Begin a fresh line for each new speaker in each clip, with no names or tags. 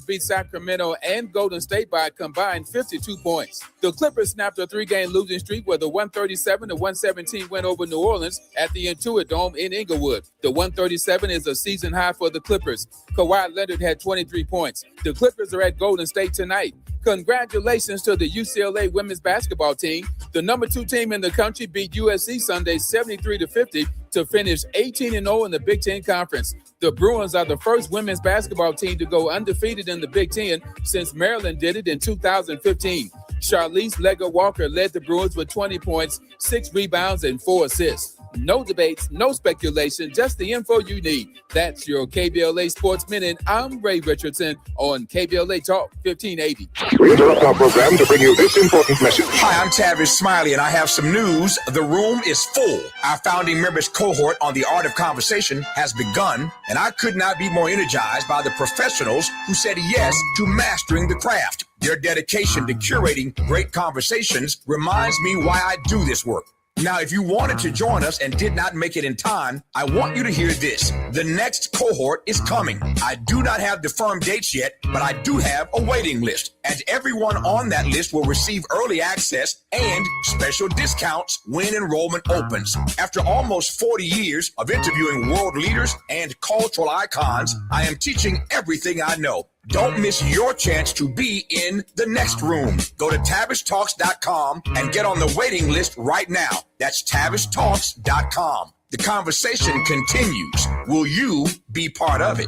Beat Sacramento and Golden State by a combined 52 points. The Clippers snapped a three-game losing streak with a 137-117 win over New Orleans at the Intuit Dome in Inglewood. The 137 is a season high for the Clippers. Kawhi Leonard had 23 points. The Clippers are at Golden State tonight. Congratulations to the UCLA women's basketball team. The number 2 team in the country beat USC Sunday 73-50 to finish 18-0 in the Big Ten Conference. The Bruins are the first women's basketball team to go undefeated in the Big Ten since Maryland did it in 2015. Charlize Leger-Walker led the Bruins with 20 points, 6 rebounds, and 4 assists. No debates, no speculation, just the info you need. That's your KBLA Sports Minute. I'm Ray Richardson on KBLA Talk 1580.
We interrupt our program to bring you this important message.
Hi, I'm Tavis Smiley, and I have some news. The room is full. Our founding members cohort on the Art of Conversation has begun, and I could not be more energized by the professionals who said yes to mastering the craft. Their dedication to curating great conversations reminds me why I do this work. Now, if you wanted to join us and did not make it in time, I want you to hear this. The next cohort is coming. I do not have the firm dates yet, but I do have a waiting list. And everyone on that list will receive early access and special discounts when enrollment opens. After almost 40 years of interviewing world leaders and cultural icons, I am teaching everything I know. Don't miss your chance to be in the next room. Go to TavishTalks.com and get on the waiting list right now. That's TavishTalks.com. The conversation continues. Will you be part of it?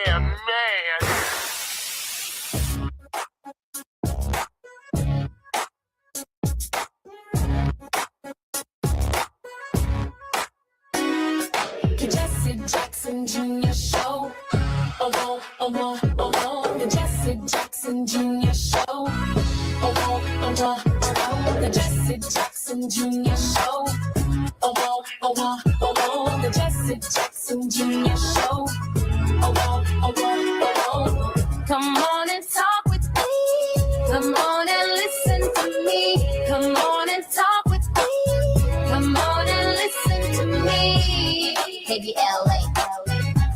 Yeah, man.
Jesse Jackson Jr. Show. Oh, oh, oh, oh, oh, the Jesse Jackson Jr. Show. Oh, oh, oh, oh, the Jesse Jackson Jr. Show. Oh, oh, oh, oh, the Jesse Jackson Jr. Show. Oh, oh, oh, oh, come on and talk with me. Come on and listen to me. Come on and talk with me. Come on and listen to me. KBLA.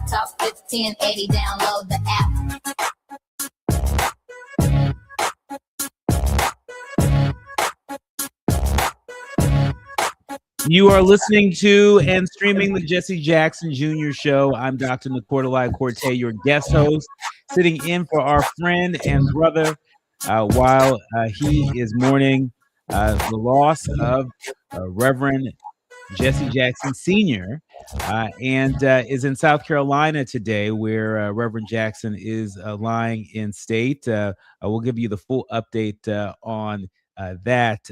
Talk 1580, download the app.
You are listening to and streaming the Jesse Jackson Jr. Show. I'm Dr. Nicordelai Corte, your guest host, sitting in for our friend and brother while he is mourning the loss of Reverend Jesse Jackson Sr., and is in South Carolina today, where Reverend Jackson is lying in state. We'll give you the full update on that.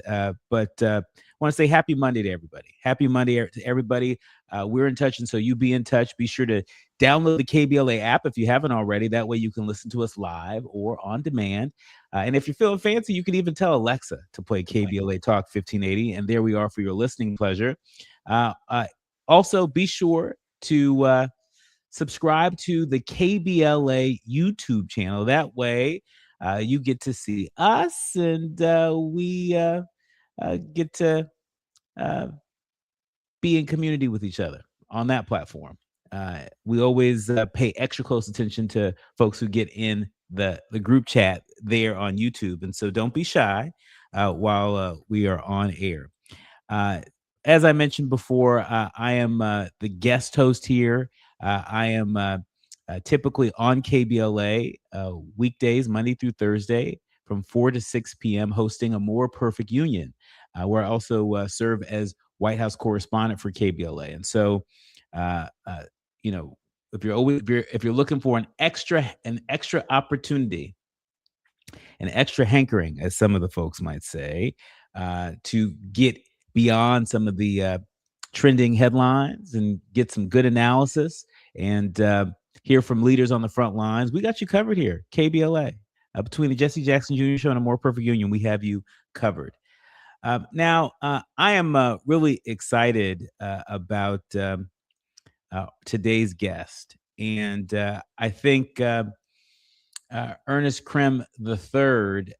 But I want to say happy Monday to everybody. Happy Monday to everybody. We're in touch, and so you be in touch. Be sure to download the KBLA app if you haven't already. That way you can listen to us live or on demand. And if you're feeling fancy, you can even tell Alexa to play KBLA Talk 1580. And there we are for your listening pleasure. Also, be sure to subscribe to the KBLA YouTube channel. That way you get to see us, and we get to be in community with each other on that platform. We always pay extra close attention to folks who get in the group chat there on YouTube. And so don't be shy while we are on air. As I mentioned before, I am the guest host here. I am typically on KBLA weekdays, Monday through Thursday, from 4 to 6 p.m., hosting A More Perfect Union, where I also serve as White House correspondent for KBLA. And so, if you're looking for an extra opportunity, an extra hankering, as some of the folks might say, to get beyond some of the trending headlines and get some good analysis and hear from leaders on the front lines, we got you covered here. KBLA, between the Jesse Jackson Jr. Show and A More Perfect Union, we have you covered. Now, I am really excited about today's guest, and I think Ernest Krim III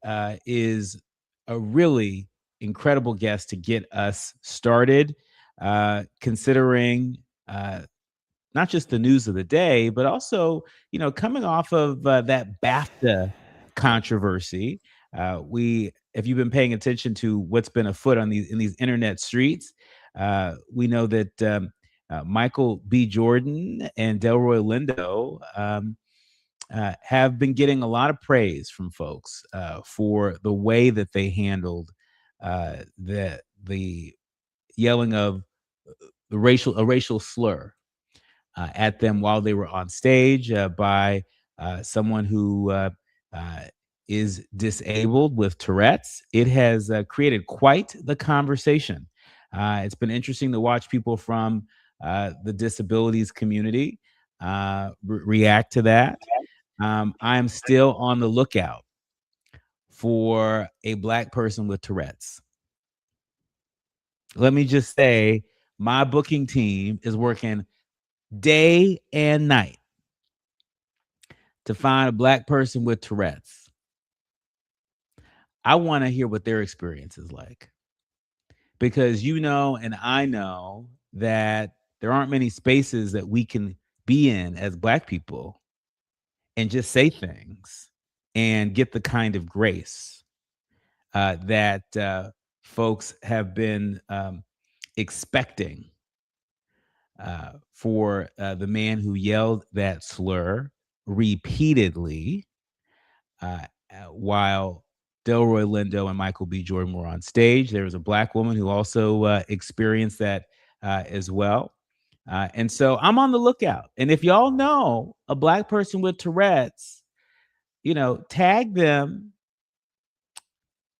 is a really incredible guest to get us started, considering not just the news of the day, but also, coming off of that BAFTA controversy. If you've been paying attention to what's been afoot in these internet streets, we know that Michael B. Jordan and Delroy Lindo have been getting a lot of praise from folks for the way that they handled the yelling of a racial slur at them while they were on stage by someone who is disabled with Tourette's. It has created quite the conversation. It's been interesting to watch people from the disabilities community react to that. I'm still on the lookout for a Black person with Tourette's. Let me just say, my booking team is working day and night to find a Black person with Tourette's. I want to hear what their experience is like, because and I know that there aren't many spaces that we can be in as Black people and just say things and get the kind of grace that folks have been expecting for the man who yelled that slur repeatedly while Delroy Lindo and Michael B. Jordan were on stage. There was a Black woman who also experienced that as well. And so I'm on the lookout. And if y'all know a Black person with Tourette's, tag them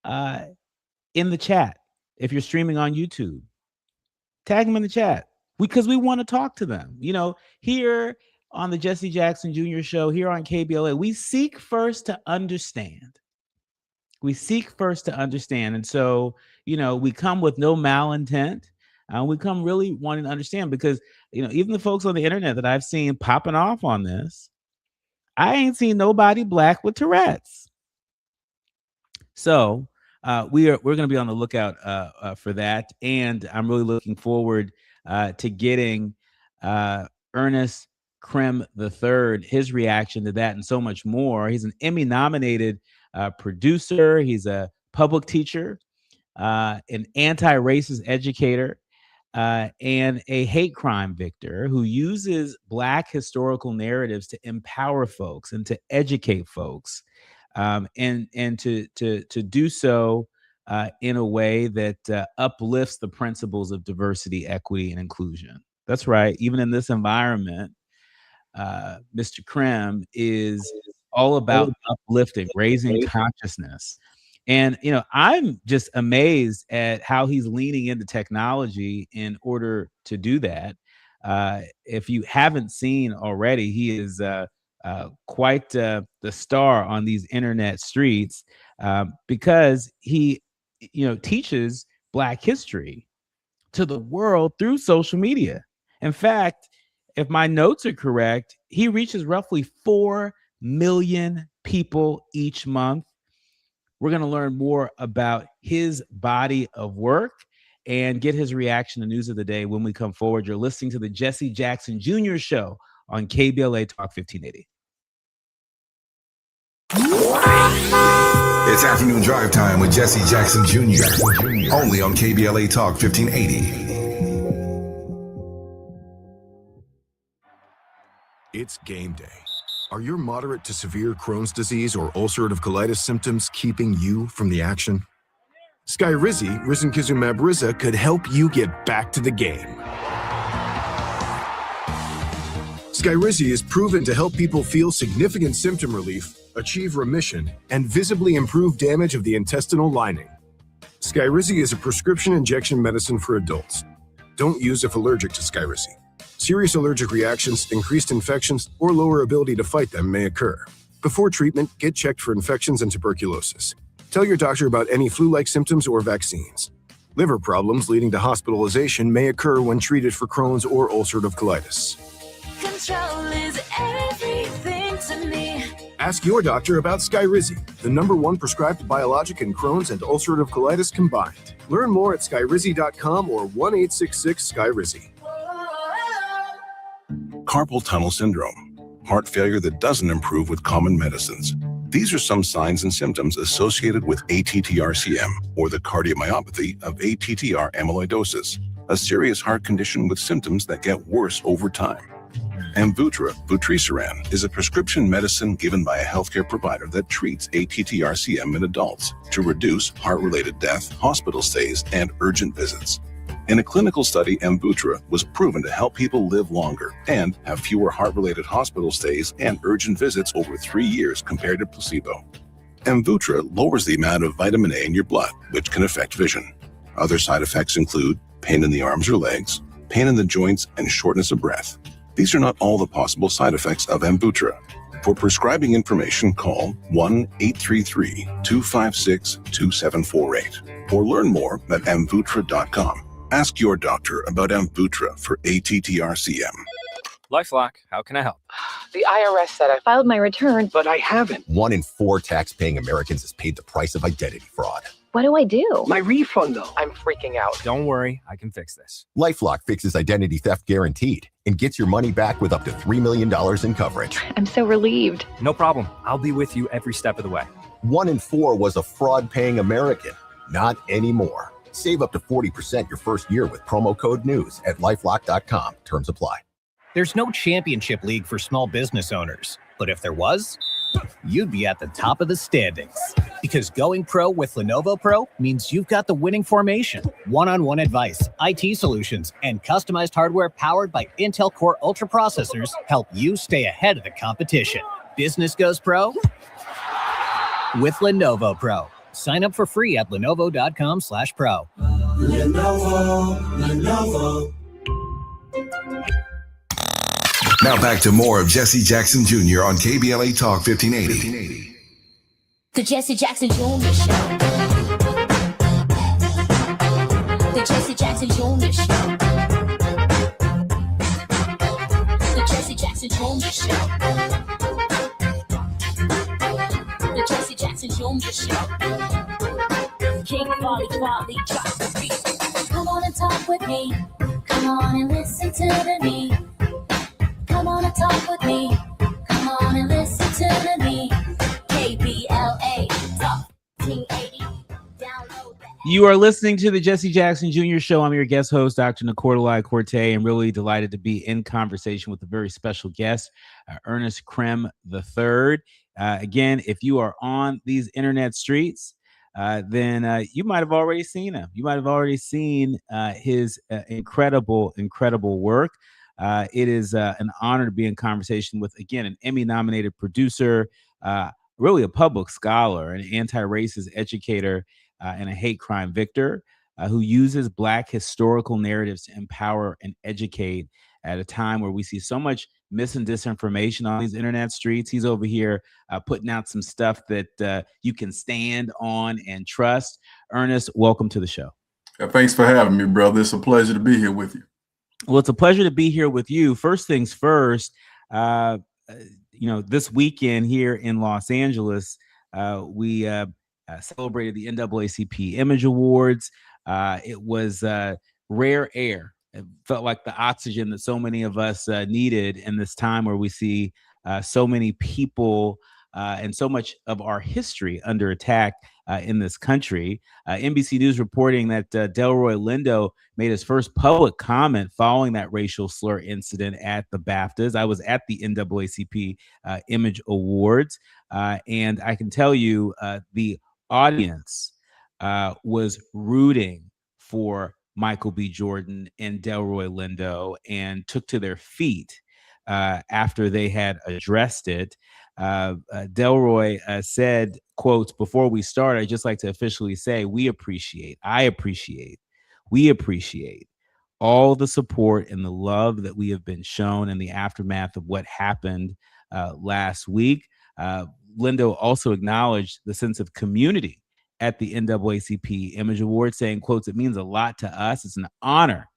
in the chat. If you're streaming on YouTube, tag them in the chat, because we want to talk to them. Here on the Jesse Jackson Jr. Show, here on KBLA, we seek first to understand. We seek first to understand. And so, we come with no malintent. We come really wanting to understand, because, even the folks on the internet that I've seen popping off on this, I ain't seen nobody Black with Tourette's. So we're going to be on the lookout for that. And I'm really looking forward to getting Ernest Krim III, his reaction to that and so much more. He's an Emmy-nominated producer. He's a public teacher, an anti-racist educator, and a hate crime victor who uses Black historical narratives to empower folks and to educate folks, and to do so in a way that uplifts the principles of diversity, equity, and inclusion. That's right. Even in this environment, Mr. Krim is all about uplifting, raising consciousness. And, I'm just amazed at how he's leaning into technology in order to do that. If you haven't seen already, he is quite the star on these internet streets, because he, teaches Black history to the world through social media. In fact, if my notes are correct, he reaches roughly 4 million people each month. We're going to learn more about his body of work and get his reaction to news of the day when we come forward. You're listening to the Jesse Jackson Jr. Show on KBLA Talk 1580.
It's afternoon drive time with Jesse Jackson Jr. Only on KBLA Talk 1580.
It's game day. Are your moderate to severe Crohn's disease or ulcerative colitis symptoms keeping you from the action? Skyrizi, risankizumab Riza, could help you get back to the game. Skyrizi is proven to help people feel significant symptom relief, achieve remission, and visibly improve damage of the intestinal lining. Skyrizi is a prescription injection medicine for adults. Don't use if allergic to Skyrizi. Serious allergic reactions, increased infections, or lower ability to fight them may occur. Before treatment, get checked for infections and tuberculosis. Tell your doctor about any flu-like symptoms or vaccines. Liver problems leading to hospitalization may occur when treated for Crohn's or ulcerative colitis.
Control is everything to me.
Ask your doctor about Skyrizi, the #1 prescribed biologic in Crohn's and ulcerative colitis combined. Learn more at skyrizi.com or 1-866-SKYRIZI.
Carpal tunnel syndrome, heart failure that doesn't improve with common medicines. These are some signs and symptoms associated with ATTR-CM, or the cardiomyopathy of ATTR amyloidosis, a serious heart condition with symptoms that get worse over time. Amvuttra, vutrisiran, is a prescription medicine given by a healthcare provider that treats ATTR-CM in adults to reduce heart-related death, hospital stays, and urgent visits. In a clinical study, Amvuttra was proven to help people live longer and have fewer heart-related hospital stays and urgent visits over 3 years compared to placebo. Amvuttra lowers the amount of vitamin A in your blood, which can affect vision. Other side effects include pain in the arms or legs, pain in the joints, and shortness of breath. These are not all the possible side effects of Amvuttra. For prescribing information, call 1-833-256-2748 or learn more at amvuttra.com. Ask your doctor about Amvuttra for ATTR-CM.
LifeLock, how can I help?
The IRS said I filed my return,
But I haven't.
1 in 4 tax-paying Americans has paid the price of identity fraud.
What do I do?
My refund, though.
I'm freaking out.
Don't worry, I can fix this.
LifeLock fixes identity theft guaranteed and gets your money back with up to $3 million in coverage.
I'm so relieved.
No problem. I'll be with you every step of the way.
1 in 4 was a fraud-paying American. Not anymore. Save up to 40% your first year with promo code NEWS at LifeLock.com. Terms apply.
There's no championship league for small business owners, but if there was, you'd be at the top of the standings. Because going pro with Lenovo Pro means you've got the winning formation, one-on-one advice, IT solutions, and customized hardware powered by Intel Core Ultra processors help you stay ahead of the competition. Business goes pro with Lenovo Pro. Sign up for free at lenovo.com/pro.
Lenovo. Now back to more of Jesse Jackson Jr. on KBLA Talk 1580.
The Jesse Jackson Jr. Show. The Jesse Jackson Jr. Show. The Jesse Jackson Jr. Show. The Jesse Jackson Jr. Show. King Volley, drop the beat. Come on and talk with me. Come on and listen to me. Come on and talk with me. Come on and listen to me. KBLA Talk 1580. Download the
You are listening to the Jesse Jackson Jr. Show. I'm your guest host, Dr. Nicordelai Corte, and really delighted to be in conversation with a very special guest, Ernest Krem III. Again, if you are on these internet streets, then you might have already seen him. You might have already seen his incredible work. It is an honor to be in conversation with, again, an Emmy-nominated producer, really a public scholar, an anti-racist educator, and a hate crime victor who uses Black historical narratives to empower and educate at a time where we see so much mis and disinformation on these internet streets. He's over here putting out some stuff that you can stand on and trust. Ernest, welcome to the show.
Thanks for having me, brother. It's a pleasure to be here with you.
Well, it's a pleasure to be here with you. First things first, this weekend here in Los Angeles, we celebrated the NAACP Image Awards. It was rare air. It felt like the oxygen that so many of us needed in this time where we see so many people and so much of our history under attack in this country. NBC News reporting that Delroy Lindo made his first public comment following that racial slur incident at the BAFTAs. I was at the NAACP Image Awards, and I can tell you the audience was rooting for Michael B. Jordan and Delroy Lindo and took to their feet after they had addressed it. Delroy said, quotes, "Before we start, I'd just like to officially say we appreciate all the support and the love that we have been shown in the aftermath of what happened last week." Lindo also acknowledged the sense of community at the NAACP Image Award, saying, quotes, "It means a lot to us. It's an honor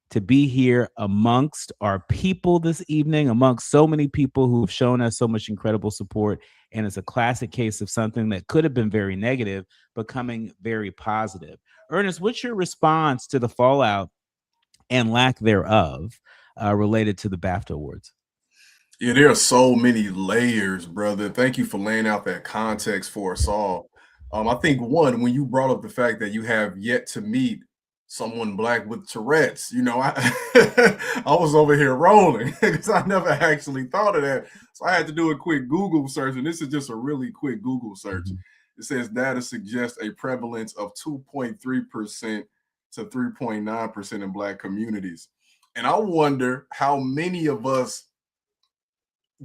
to be here amongst our people this evening, amongst so many people who have shown us so much incredible support. And it's a classic case of something that could have been very negative, becoming very positive." Ernest, what's your response to the fallout and lack thereof related to the BAFTA Awards?
Yeah, there are so many layers, brother. Thank you for laying out that context for us all. I think one, when you brought up the fact that you have yet to meet someone Black with Tourette's, I was over here rolling because I never actually thought of that. So I had to do a quick Google search, and this is just a really quick Google search. It says data suggests a prevalence of 2.3% to 3.9% in Black communities. And I wonder how many of us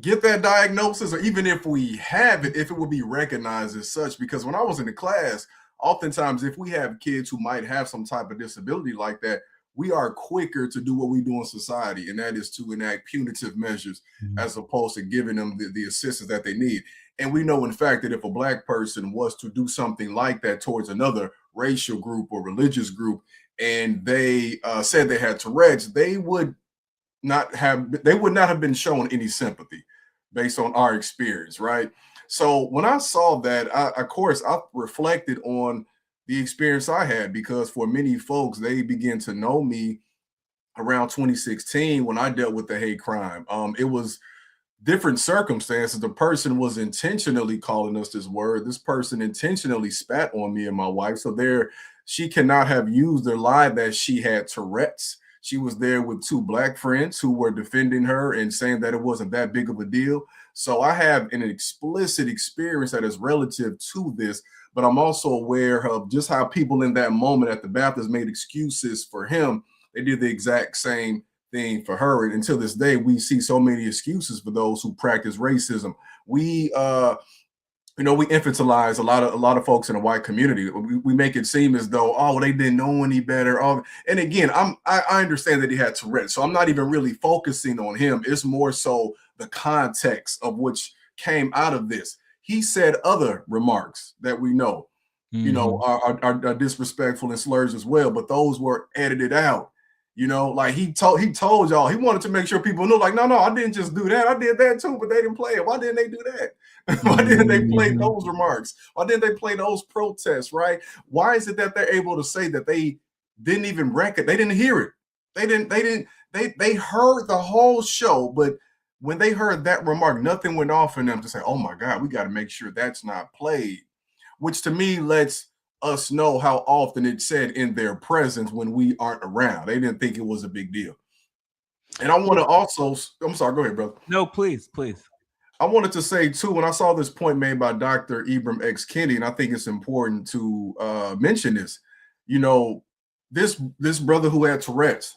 get that diagnosis, or even if we have it, if it would be recognized as such. Because when I was in the class, oftentimes if we have kids who might have some type of disability like that, we are quicker to do what we do in society, and that is to enact punitive measures as opposed to giving them the assistance that they need. And we know, in fact, that if a Black person was to do something like that towards another racial group or religious group, and they said they had Tourette's, they would not have been shown any sympathy based on our experience, right? So when I saw that, of course, I reflected on the experience I had, because for many folks, they began to know me around 2016 when I dealt with the hate crime. It was different circumstances. The person was intentionally calling us this word. This person intentionally spat on me and my wife. So she cannot have used their lie that she had Tourette's. She was there with two Black friends who were defending her and saying that it wasn't that big of a deal. So I have an explicit experience that is relative to this, but I'm also aware of just how people in that moment at the BAFTAs made excuses for him. They did the exact same thing for her. And until this day, we see so many excuses for those who practice racism. We infantilize a lot of folks in the white community. We make it seem as though, oh, they didn't know any better. And again, I understand that he had Tourette's, so I'm not even really focusing on him. It's more so the context of which came out of this. He said other remarks that we know, are disrespectful and slurs as well, but those were edited out. Like he told y'all, he wanted to make sure people knew, like, no, I didn't just do that. I did that too, but they didn't play it. Why didn't they do that? Why didn't they play those remarks? Why didn't they play those protests, right? Why is it that they're able to say that they didn't even they didn't hear it? They heard the whole show, but when they heard that remark, nothing went off in them to say, oh my God, we got to make sure that's not played, which to me lets us know how often it's said in their presence when we aren't around. They didn't think it was a big deal. And I want to also, I'm sorry, go ahead, brother.
No, please.
I wanted to say too, when I saw this point made by Dr. Ibram X. Kendi, and I think it's important to mention this, this brother who had Tourette's,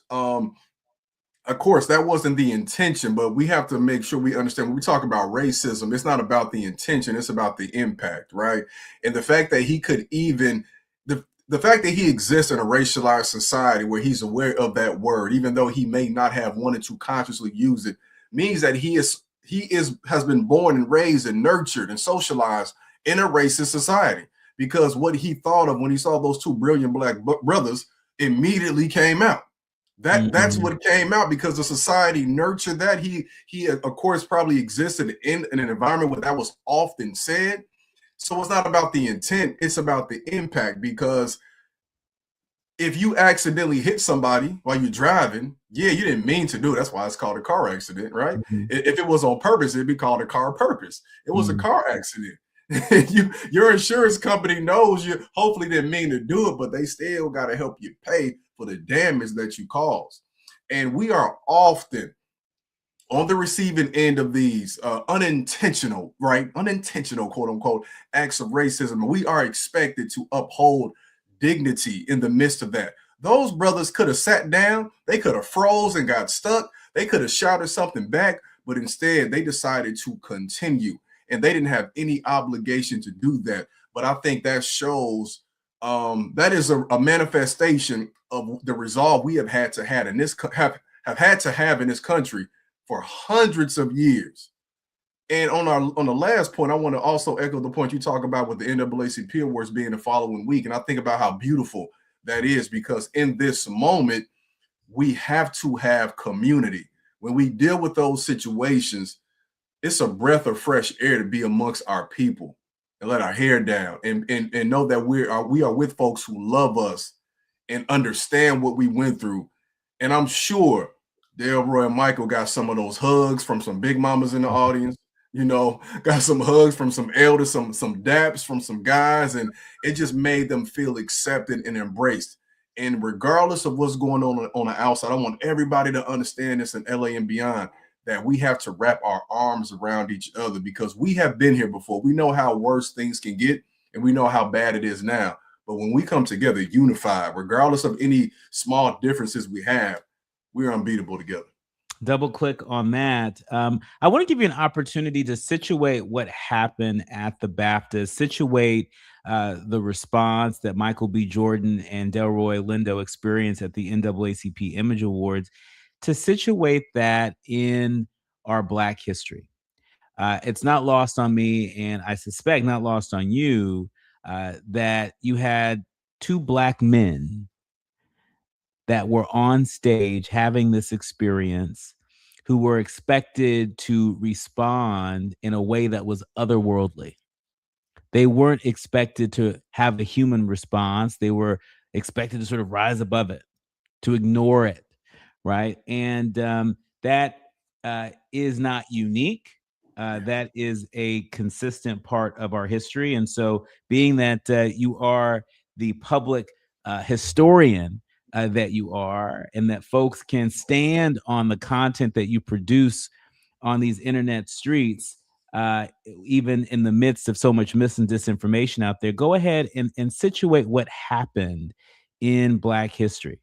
of course, that wasn't the intention, but we have to make sure we understand when we talk about racism, it's not about the intention, it's about the impact, right? And the fact that he could even, the fact that he exists in a racialized society where he's aware of that word, even though he may not have wanted to consciously use it, means that he has been born and raised and nurtured and socialized in a racist society, because what he thought of when he saw those two brilliant Black brothers immediately came out. That's what came out, because the society nurtured that. He of course probably existed in an environment where that was often said. So it's not about the intent, it's about the impact, because if you accidentally hit somebody while you're driving, yeah, you didn't mean to do it. That's why it's called a car accident, right?
Mm-hmm.
If it was on purpose, it'd be called a car purpose. It was
Mm-hmm.
a car accident. Your insurance company knows you hopefully didn't mean to do it, but they still got to help you pay for the damage that you caused. And we are often on the receiving end of these unintentional, quote unquote, acts of racism. And we are expected to uphold dignity in the midst of that. Those brothers could have sat down, they could have froze and got stuck, they could have shouted something back, but instead they decided to continue, and they didn't have any obligation to do that. But I think that shows that is a manifestation of the resolve we have had to have in this have in this country for hundreds of years. And on the last point, I want to also echo the point you talk about with the NAACP awards being the following week. And I think about how beautiful that is, because in this moment, we have to have community. When we deal with those situations, it's a breath of fresh air to be amongst our people and let our hair down and know that we are with folks who love us and understand what we went through. And I'm sure Delroy and Michael got some of those hugs from some big mamas in the audience, got some hugs from some elders, some daps from some guys, and it just made them feel accepted and embraced. And regardless of what's going on the outside, I want everybody to understand this in LA and beyond, that we have to wrap our arms around each other, because we have been here before. We know how worse things can get, and we know how bad it is now. But when we come together unified, regardless of any small differences we have, we're unbeatable together.
Double click on that. I want to give you an opportunity to situate what happened at the Baptist, situate the response that Michael B. Jordan and Delroy Lindo experienced at the NAACP Image Awards, to situate that in our Black history. It's not lost on me, and I suspect not lost on you, that you had two Black men that were on stage having this experience, who were expected to respond in a way that was otherworldly. They weren't expected to have a human response. They were expected to sort of rise above it, to ignore it, right? And that is not unique. That is a consistent part of our history. And so, being that you are the public historian that you are, and that folks can stand on the content that you produce on these internet streets, even in the midst of so much mis and disinformation out there, go ahead and situate what happened in Black history.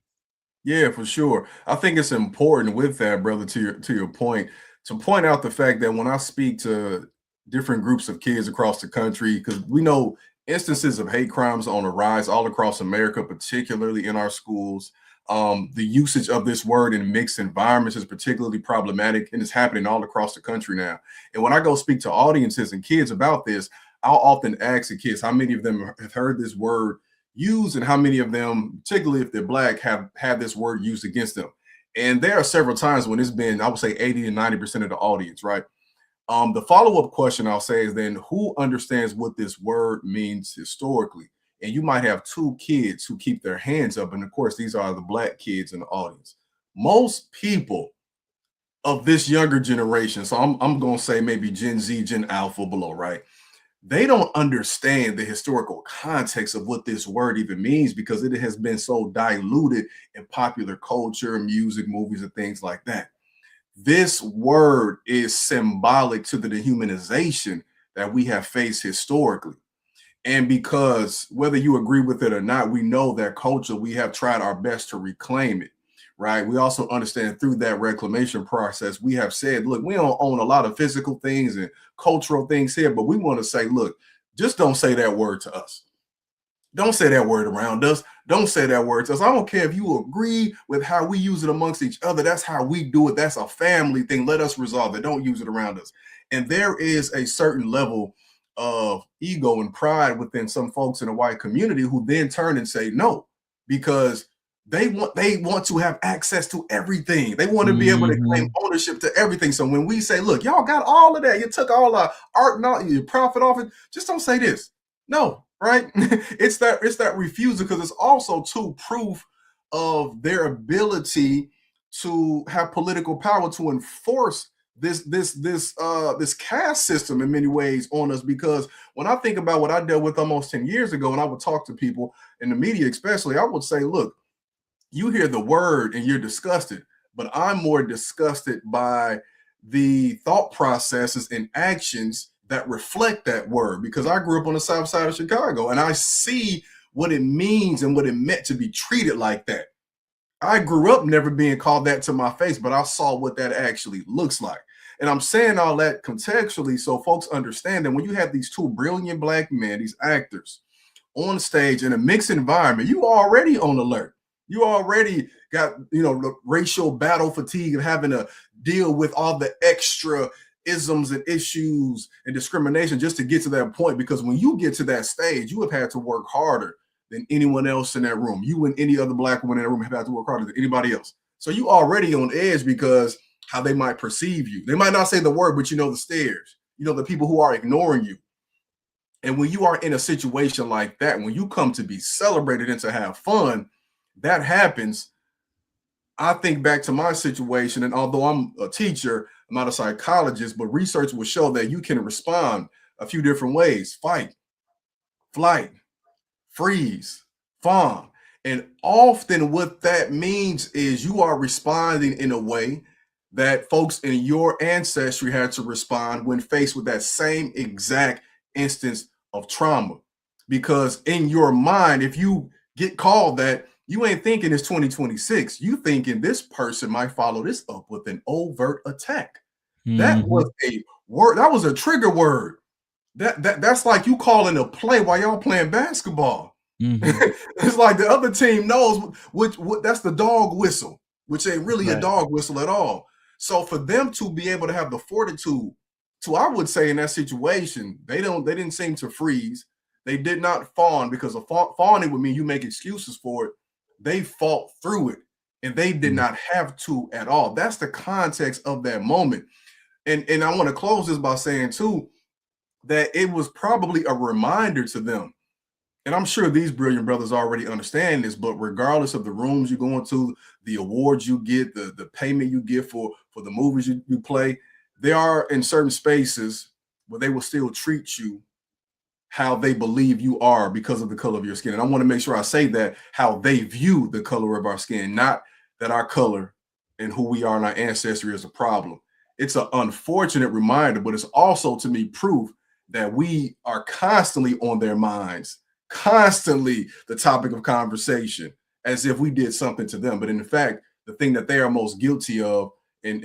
Yeah, for sure. I think it's important with that, brother, to your point, to point out the fact that when I speak to different groups of kids across the country, because we know instances of hate crimes on the rise all across America, particularly in our schools. The usage of this word in mixed environments is particularly problematic, and it's happening all across the country now. And when I go speak to audiences and kids about this, I'll often ask the kids how many of them have heard this word used, and how many of them, particularly if they're Black, have had this word used against them. And there are several times when it's been, I would say 80 to 90% of the audience, right? The follow-up question I'll say is then, who understands what this word means historically? And you might have two kids who keep their hands up. And of course, these are the Black kids in the audience. Most people of this younger generation, so I'm going to say maybe Gen Z, Gen Alpha below, right? They don't understand the historical context of what this word even means, because it has been so diluted in popular culture, music, movies, and things like that. This word is symbolic to the dehumanization that we have faced historically. And because whether you agree with it or not, we know that culture, we have tried our best to reclaim it, right? We also understand through that reclamation process, we have said, look, we don't own a lot of physical things and cultural things here, but we want to say, look, just don't say that word to us. Don't say that word around us. Don't say that word to us. I don't care if you agree with how we use it amongst each other. That's how we do it. That's a family thing. Let us resolve it. Don't use it around us. And there is a certain level of ego and pride within some folks in the white community who then turn and say no, because they want to have access to everything. They want to be able to claim ownership to everything. So when we say, look, y'all got all of that, you took all our art and all, you profit off it, just don't say this. No, right? It's that refusal, because it's also too proof of their ability to have political power to enforce this caste system in many ways on us. Because when I think about what I dealt with almost 10 years ago, and I would talk to people in the media, especially, I would say, look, you hear the word and you're disgusted, but I'm more disgusted by the thought processes and actions that reflect that word, because I grew up on the south side of Chicago and I see what it means and what it meant to be treated like that. I grew up never being called that to my face, but I saw what that actually looks like. And I'm saying all that contextually so folks understand that when you have these two brilliant black men, these actors on stage in a mixed environment, you already on alert. You already got, the racial battle fatigue and having to deal with all the extra isms and issues and discrimination just to get to that point. Because when you get to that stage, you have had to work harder than anyone else in that room. You and any other black woman in that room have had to work harder than anybody else. So you already on edge because how they might perceive you. They might not say the word, but the stares, the people who are ignoring you. And when you are in a situation like that, when you come to be celebrated and to have fun, that happens. I think back to my situation, and although I'm a teacher, I'm not a psychologist, but research will show that you can respond a few different ways: fight, flight, freeze, fawn. And often what that means is you are responding in a way that folks in your ancestry had to respond when faced with that same exact instance of trauma. Because in your mind, if you get called that, you ain't thinking it's 2026. You thinking this person might follow this up with an overt attack. Mm-hmm. That was a word. That was a trigger word. That's like you calling a play while y'all playing basketball. Mm-hmm. It's like the other team knows which that's the dog whistle, which ain't really a dog whistle at all. So for them to be able to have the fortitude to, I would say in that situation, they didn't seem to freeze. They did not fawn, because fawning would mean you make excuses for it. They fought through it, and they did not have to at all. That's the context of that moment. And I want to close this by saying too, that it was probably a reminder to them. And I'm sure these brilliant brothers already understand this, but regardless of the rooms you go into, the awards you get, the payment you get for the movies you play, there are in certain spaces where they will still treat you how they believe you are because of the color of your skin. And I want to make sure I say that, how they view the color of our skin, not that our color and who we are in our ancestry is a problem. It's an unfortunate reminder, but it's also, to me, proof that we are constantly on their minds, constantly the topic of conversation, as if we did something to them. But in fact, the thing that they are most guilty of and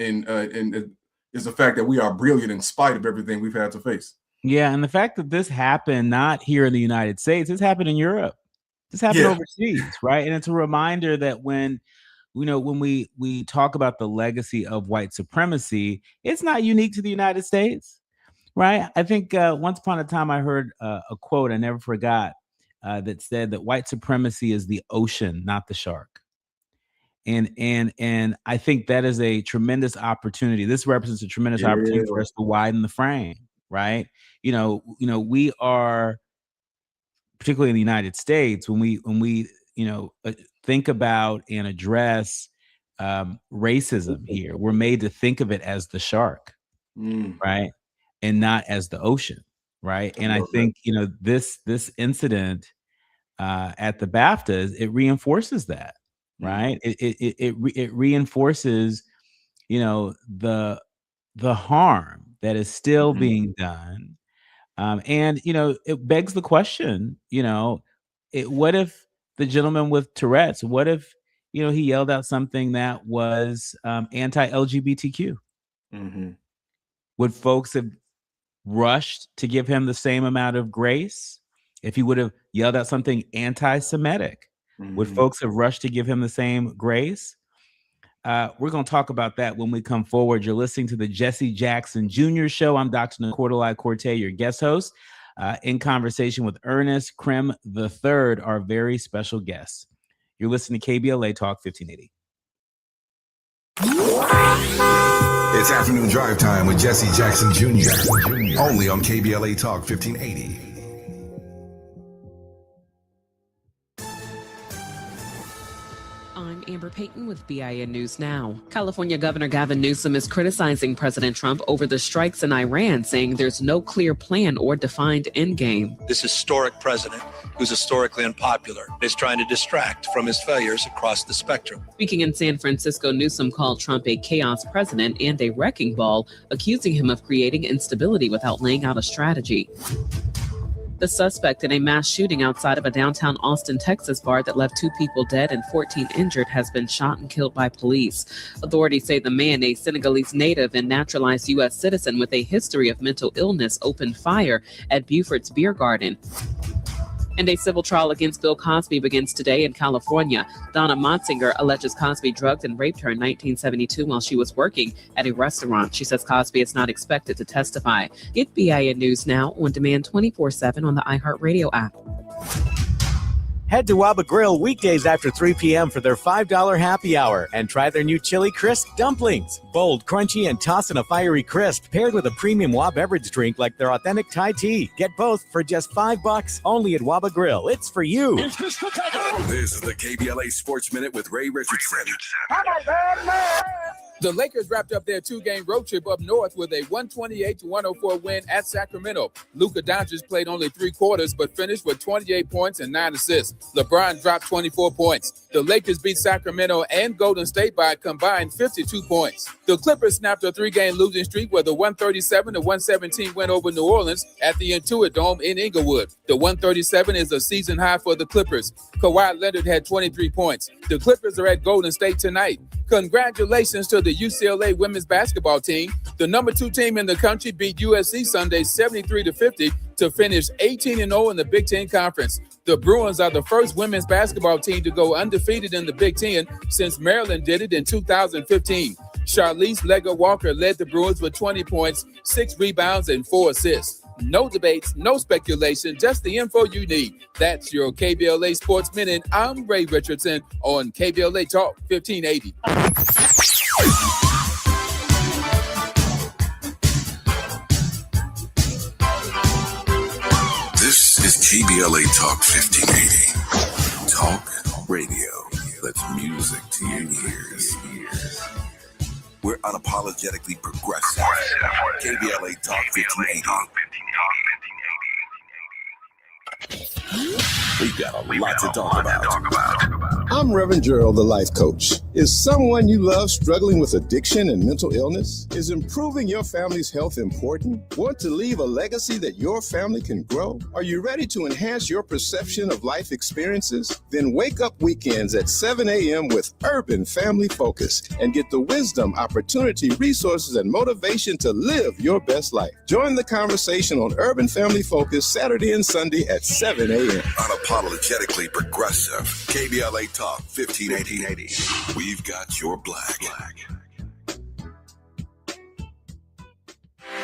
is the fact that we are brilliant in spite of everything we've had to face.
Yeah, and the fact that this happened not here in the United States, this happened in Europe. This happened overseas, right? And it's a reminder that when we talk about the legacy of white supremacy, it's not unique to the United States, right? I think once upon a time I heard a quote I never forgot that said that white supremacy is the ocean, not the shark. And I think that is a tremendous opportunity. This represents a tremendous opportunity for us to widen the frame, right? We are, particularly in the United States, when we think about and address racism here, we're made to think of it as the shark, right, and not as the ocean, right? And I think this incident at the BAFTAs, it reinforces that, right? It reinforces the harm that is still being done. And it begs the question, what if the gentleman with Tourette's, what if, he yelled out something that was anti-LGBTQ? Would folks have rushed to give him the same amount of grace? If he would have yelled out something anti-Semitic, would folks have rushed to give him the same grace? We're going to talk about that when we come forward. You're listening to the Jesse Jackson Jr. Show. I'm Dr. Nicordelai Corte, your guest host, in conversation with Ernest Krim III, our very special guest. You're listening to KBLA Talk 1580.
It's afternoon drive time with Jesse Jackson Jr. Only on KBLA Talk 1580.
I'm Amber Payton with BIN News Now. California Governor Gavin Newsom is criticizing President Trump over the strikes in Iran, saying there's no clear plan or defined endgame.
This historic president, who's historically unpopular, is trying to distract from his failures across the spectrum.
Speaking in San Francisco, Newsom called Trump a chaos president and a wrecking ball, accusing him of creating instability without laying out a strategy. The suspect in a mass shooting outside of a downtown Austin, Texas bar that left 2 people dead and 14 injured has been shot and killed by police. Authorities say the man, a Senegalese native and naturalized U.S. citizen with a history of mental illness, opened fire at Buford's Beer Garden. And a civil trial against Bill Cosby begins today in California. Donna Montzinger alleges Cosby drugged and raped her in 1972 while she was working at a restaurant. She says Cosby is not expected to testify. Get BIN News Now on demand 24/7 on the iHeartRadio app.
Head to Waba Grill weekdays after 3 p.m. for their $5 happy hour and try their new Chili Crisp dumplings. Bold, crunchy, and tossed in a fiery crisp paired with a premium Waba beverage drink like their authentic Thai tea. Get both for just $5 only at Waba Grill. It's for you.
This is the KBLA Sports Minute with Ray Richardson.
The Lakers wrapped up their 2-game road trip up north with a 128-104 win at Sacramento. Luka Doncic played only 3 quarters but finished with 28 points and 9 assists. LeBron dropped 24 points. The Lakers beat Sacramento and Golden State by a combined 52 points. The Clippers snapped a 3-game losing streak with a 137-117 win over New Orleans at the Intuit Dome in Inglewood. The 137 is a season high for the Clippers. Kawhi Leonard had 23 points. The Clippers are at Golden State tonight. Congratulations to the UCLA women's basketball team. The number 2 team in the country beat USC Sunday 73-50 to finish 18-0 in the Big Ten Conference. The Bruins are the first women's basketball team to go undefeated in the Big Ten since Maryland did it in 2015. Charlize Legger-Walker led the Bruins with 20 points, 6 rebounds, and 4 assists. No debates, no speculation, just the info you need. That's your KBLA Sports Minute. I'm Ray Richardson on KBLA Talk 1580.
This is KBLA Talk 1580. Talk radio. That's music to your ears. We're unapologetically progressive. KBLA Talk 1580. We've got a lot to talk about.
I'm Reverend Gerald, the life coach. Is someone you love struggling with addiction and mental illness? Is improving your family's health important? Want to leave a legacy that your family can grow? Are you ready to enhance your perception of life experiences? Then wake up weekends at 7 a.m. with Urban Family Focus and get the wisdom, opportunity, resources, and motivation to live your best life. Join the conversation on Urban Family Focus Saturday and Sunday at 7 a.m.
Unapologetically progressive. KBLA Talk 1580. We've got your black.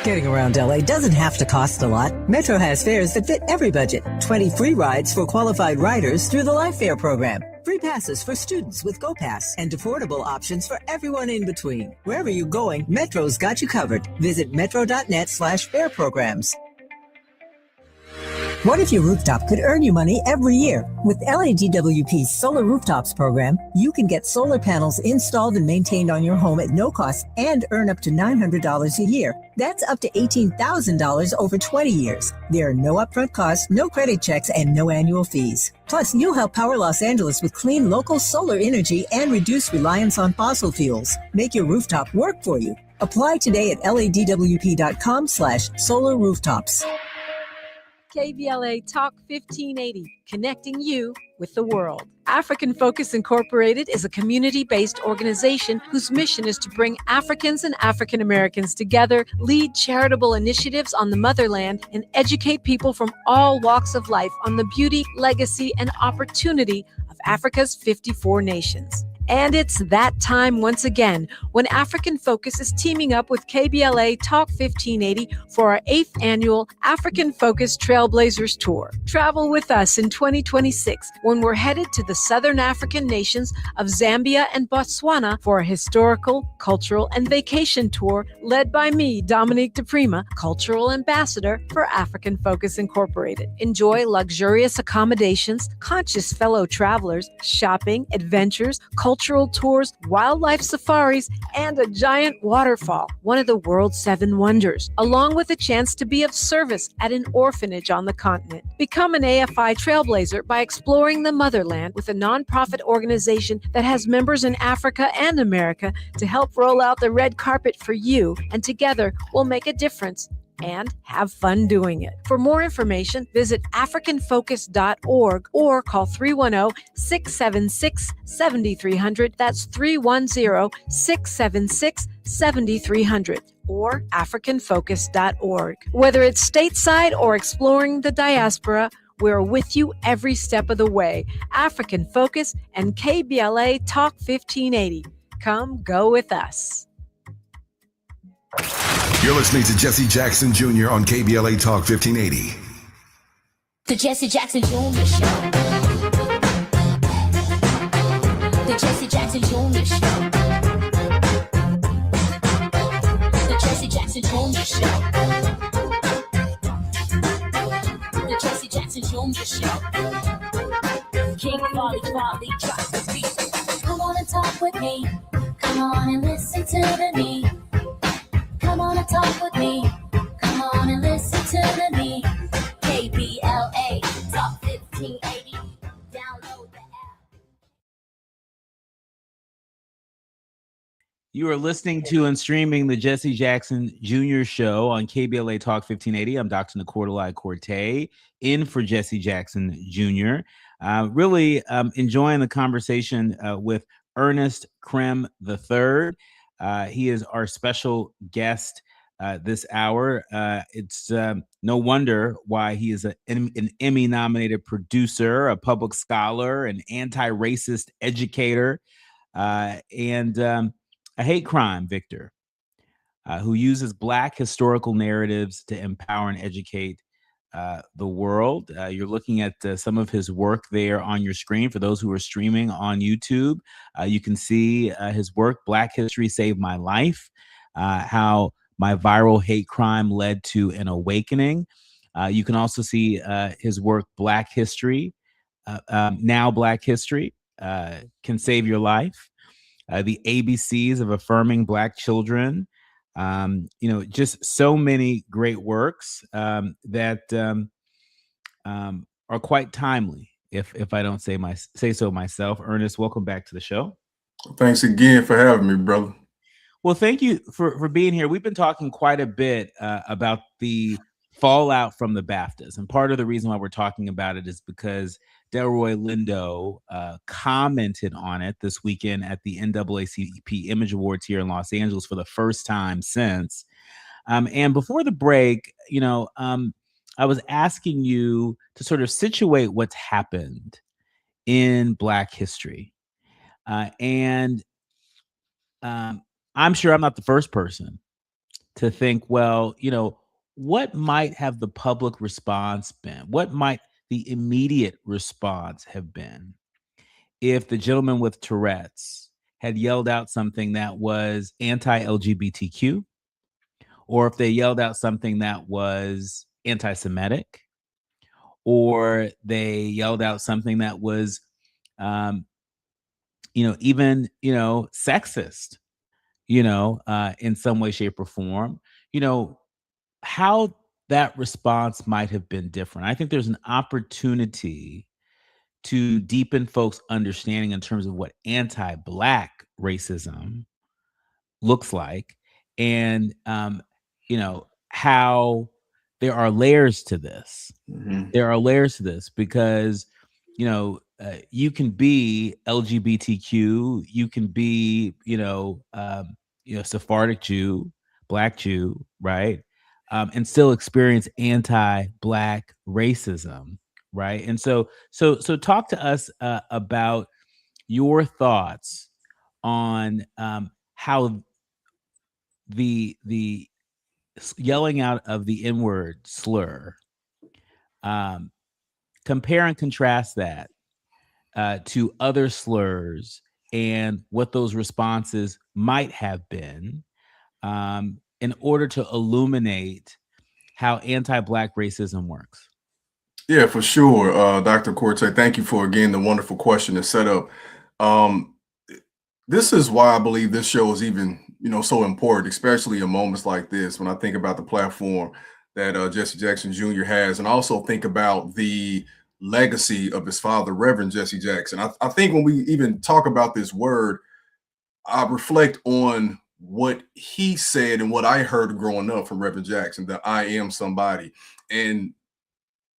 Getting around LA doesn't have to cost a lot. Metro has fares that fit every budget. 20 free rides for qualified riders through the Life Fare program. Free passes for students with GoPass and affordable options for everyone in between. Wherever you're going, Metro's got you covered. Visit metro.net/fare programs. What if your rooftop could earn you money every year? With LADWP's Solar Rooftops program, you can get solar panels installed and maintained on your home at no cost and earn up to $900 a year. That's up to $18,000 over 20 years. There are no upfront costs, no credit checks, and no annual fees. Plus, you'll help power Los Angeles with clean local solar energy and reduce reliance on fossil fuels. Make your rooftop work for you. Apply today at ladwp.com/solar rooftops.
KBLA Talk 1580, connecting you with the world. African Focus Incorporated is a community-based organization whose mission is to bring Africans and African Americans together, lead charitable initiatives on the motherland, and educate people from all walks of life on the beauty, legacy, and opportunity of Africa's 54 nations. And it's that time once again when African Focus is teaming up with KBLA Talk 1580 for our 8th annual African Focus Trailblazers Tour. Travel with us in 2026 when we're headed to the Southern African nations of Zambia and Botswana for a historical, cultural, and vacation tour led by me, Dominique DePrima, Cultural Ambassador for African Focus Incorporated. Enjoy luxurious accommodations, conscious fellow travelers, shopping, adventures, cultural cultural tours, wildlife safaris, and a giant waterfall, one of the world's 7 wonders, along with a chance to be of service at an orphanage on the continent. Become an AFI trailblazer by exploring the motherland with a nonprofit organization that has members in Africa and America to help roll out the red carpet for you, and together we'll make a difference and have fun doing it. For more information, visit africanfocus.org or call 310-676-7300. That's 310-676-7300 or africanfocus.org. Whether it's stateside or exploring the diaspora, we're with you every step of the way. African Focus and KBLA Talk 1580. Come go with us.
You're listening to Jesse Jackson Jr. on KBLA Talk 1580.
The Jesse Jackson Jr. Show. The Jesse Jackson Jr. Show. The Jesse Jackson Jr. Show. The Jesse Jackson Jr. Show. King Volley, drop the beat. Come on and talk with me. Come on and listen to the me. Come on and talk with me. Come on and listen to the me. KBLA Talk 1580. Download the app.
You are listening to and streaming the Jesse Jackson Jr. Show on KBLA Talk 1580. I'm Dr. Nicordelai Corte, in for Jesse Jackson Jr. Really enjoying the conversation with Ernest Krem III. He is our special guest this hour. It's no wonder why he is an Emmy-nominated producer, a public scholar, an anti-racist educator, and a hate crime victor who uses Black historical narratives to empower and educate the world. You're looking at some of his work there on your screen. For those who are streaming on YouTube, you can see his work, Black History Saved My Life, how my viral hate crime led to an awakening. You can also see his work, Black History, Now Black History Can Save Your Life, the ABCs of Affirming Black Children. Just so many great works that are quite timely, if I don't say so myself. Ernest, welcome back to the show.
Thanks again for having me, brother.
Well, thank you for being here. We've been talking quite a bit about the fallout from the BAFTAs, and part of the reason why we're talking about it is because Delroy Lindo commented on it this weekend at the NAACP Image Awards here in Los Angeles for the first time since. And before the break, I was asking you to sort of situate what's happened in Black history. And I'm sure I'm not the first person to think, well, what might have the public response been? What might the immediate response have been if the gentleman with Tourette's had yelled out something that was anti-LGBTQ, or if they yelled out something that was anti-Semitic, or they yelled out something that was, even, sexist, in some way, shape, or form, how that response might have been different. I think there's an opportunity to deepen folks' understanding in terms of what anti-Black racism looks like, and how there are layers to this. Mm-hmm. There are layers to this because you can be LGBTQ, you can be Sephardic Jew, Black Jew, right? And still experience anti-Black racism, right? And so talk to us about your thoughts on how the yelling out of the N-word slur, compare and contrast that to other slurs and what those responses might have been, in order to illuminate how anti-Black racism works.
Yeah, for sure. Dr. Corte, thank you for, again, the wonderful question and setup. This is why I believe this show is even, so important, especially in moments like this, when I think about the platform that Jesse Jackson Jr. has, and also think about the legacy of his father, Reverend Jesse Jackson. I think when we even talk about this word, I reflect on what he said and what I heard growing up from Reverend Jackson, that I am somebody. And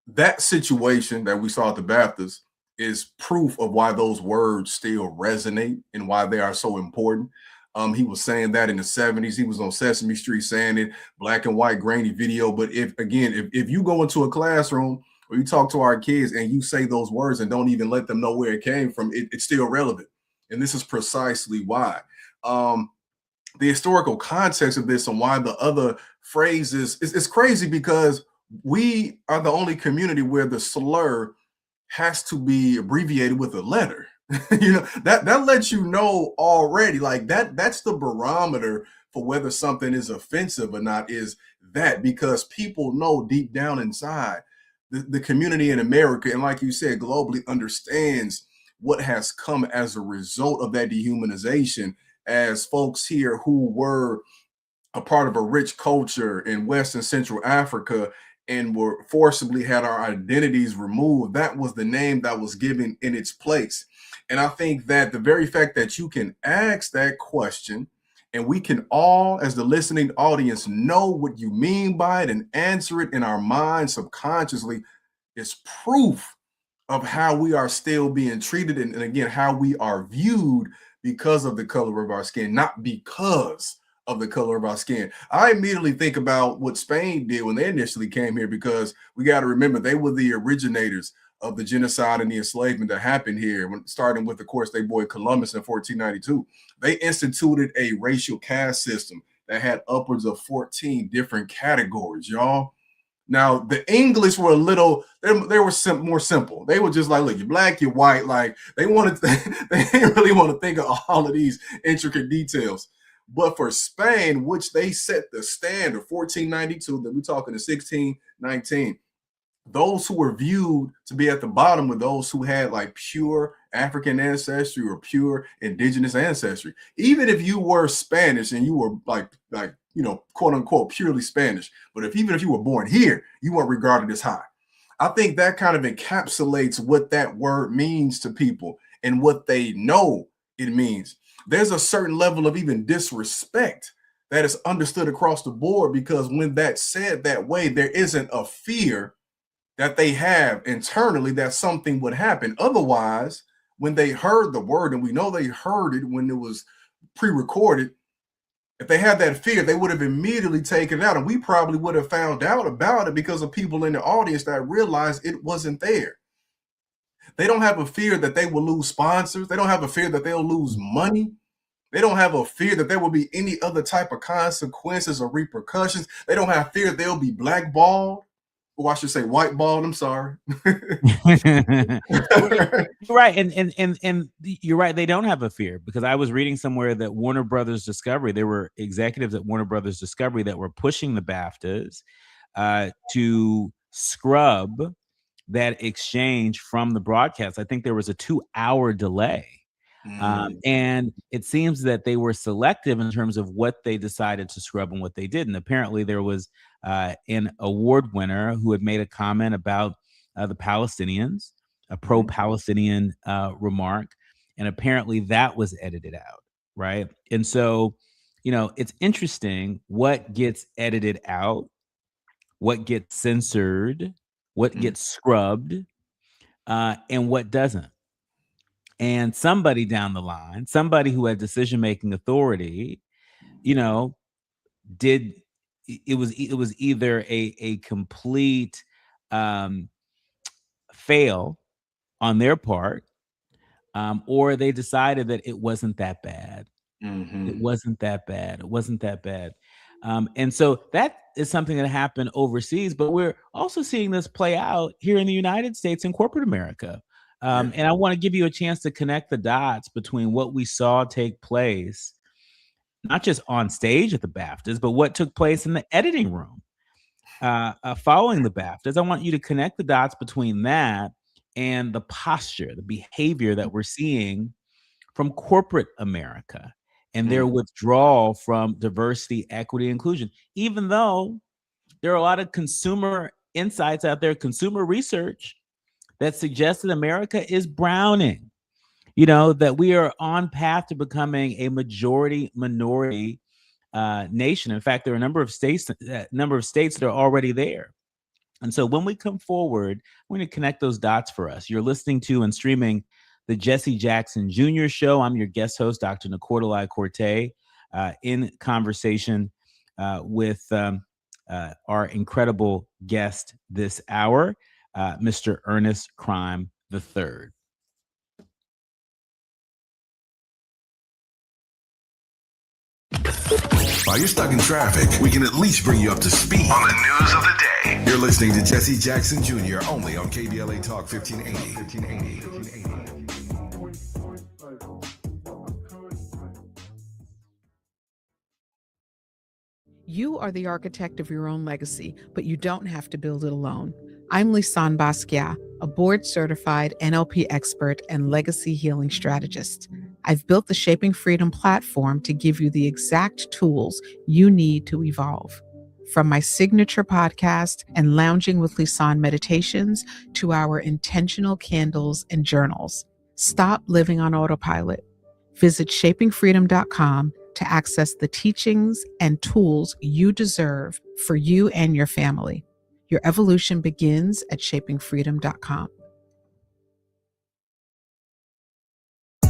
that situation that we saw at the Baptist is proof of why those words still resonate and why they are so important. He was saying that in the 70s. He was on Sesame Street saying it, black and white, grainy video. But if you go into a classroom or you talk to our kids and you say those words and don't even let them know where it came from, it's still relevant. And this is precisely why. The historical context of this and why the other phrases, it's crazy because we are the only community where the slur has to be abbreviated with a letter. That lets you know already, like that's the barometer for whether something is offensive or not, is that, because people know deep down inside the community in America, and like you said, globally, understands what has come as a result of that dehumanization, as folks here who were a part of a rich culture in West and Central Africa and were forcibly had our identities removed. That was the name that was given in its place. And I think that the very fact that you can ask that question and we can all, as the listening audience, know what you mean by it and answer it in our minds subconsciously is proof of how we are still being treated, and again, how we are viewed because of the color of our skin, not because of the color of our skin. I immediately think about what Spain did when they initially came here, because we got to remember they were the originators of the genocide and the enslavement that happened here, starting with, of course, their boy Columbus in 1492. They instituted a racial caste system that had upwards of 14 different categories, y'all. Now, the English were they were more simple. They were just like, look, you're black, you're white. Like they didn't really want to think of all of these intricate details. But for Spain, which they set the standard, 1492, that we're talking to 1619, those who were viewed to be at the bottom were those who had like pure African ancestry or pure indigenous ancestry. Even if you were Spanish and you were like quote unquote purely Spanish, but even if you were born here, you weren't regarded as high. I think that kind of encapsulates what that word means to people and what they know it means. There's a certain level of even disrespect that is understood across the board, because when that's said that way, there isn't a fear that they have internally that something would happen. Otherwise, when they heard the word, and we know they heard it when it was pre-recorded, if they had that fear, they would have immediately taken it out. And we probably would have found out about it because of people in the audience that realized it wasn't there. They don't have a fear that they will lose sponsors. They don't have a fear that they'll lose money. They don't have a fear that there will be any other type of consequences or repercussions. They don't have fear they'll be blackballed. Or I should say whiteballed. I'm sorry.
You're right. And you're right. They don't have a fear, because I was reading somewhere that Warner Brothers Discovery, there were executives at Warner Brothers Discovery that were pushing the BAFTAs to scrub that exchange from the broadcast. I think there was a 2-hour delay. And it seems that they were selective in terms of what they decided to scrub and what they didn't. Apparently, there was an award winner who had made a comment about the Palestinians, a pro-Palestinian remark, and apparently that was edited out, right? And so, it's interesting what gets edited out, what gets censored, what gets scrubbed, and what doesn't. And somebody down the line, somebody who had decision-making authority, it was either a complete fail on their part, or they decided that it wasn't that bad. It wasn't that bad. It wasn't that bad. And so that is something that happened overseas, but we're also seeing this play out here in the United States and corporate America. And I want to give you a chance to connect the dots between what we saw take place, not just on stage at the BAFTAs, but what took place in the editing room following the BAFTAs. I want you to connect the dots between that and the posture, the behavior that we're seeing from corporate America and their withdrawal from diversity, equity, inclusion, even though there are a lot of consumer insights out there, consumer research that suggests that America is browning, that we are on path to becoming a majority minority nation. In fact, there are a number of states that are already there. And so when we come forward, we're going to connect those dots for us. You're listening to and streaming the Jesse Jackson Jr. Show. I'm your guest host, Dr. Nicordelai Corte, in conversation with our incredible guest this hour, Mr. Ernest Crime III.
While you're stuck in traffic, we can at least bring you up to speed on the news of the day. You're listening to Jesse Jackson Jr. only on KBLA Talk 1580.
You are the architect of your own legacy, but you don't have to build it alone. I'm Lisanne Basquiat, a board-certified NLP expert and legacy healing strategist. I've built the Shaping Freedom platform to give you the exact tools you need to evolve. From my signature podcast and Lounging with Lisanne meditations to our intentional candles and journals. Stop living on autopilot. Visit shapingfreedom.com to access the teachings and tools you deserve for you and your family. Your evolution begins at shapingfreedom.com.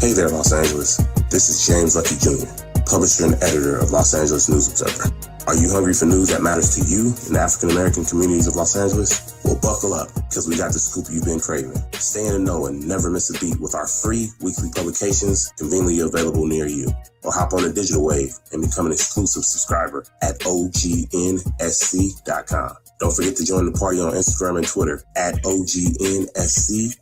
Hey there, Los Angeles. This is James Lucky Jr., publisher and editor of Los Angeles News Observer. Are you hungry for news that matters to you in the African-American communities of Los Angeles? Well, buckle up, because we got the scoop you've been craving. Stay in the know and never miss a beat with our free weekly publications conveniently available near you. Or hop on the digital wave and become an exclusive subscriber at OGNSC.com. Don't forget to join the party on Instagram and Twitter at OGNSCINC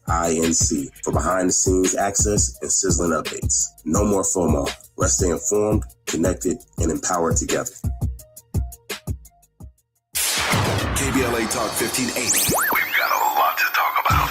for behind-the-scenes access and sizzling updates. No more FOMO. Let's stay informed, connected, and empowered together.
KBLA Talk 1580. We've got a lot to talk about.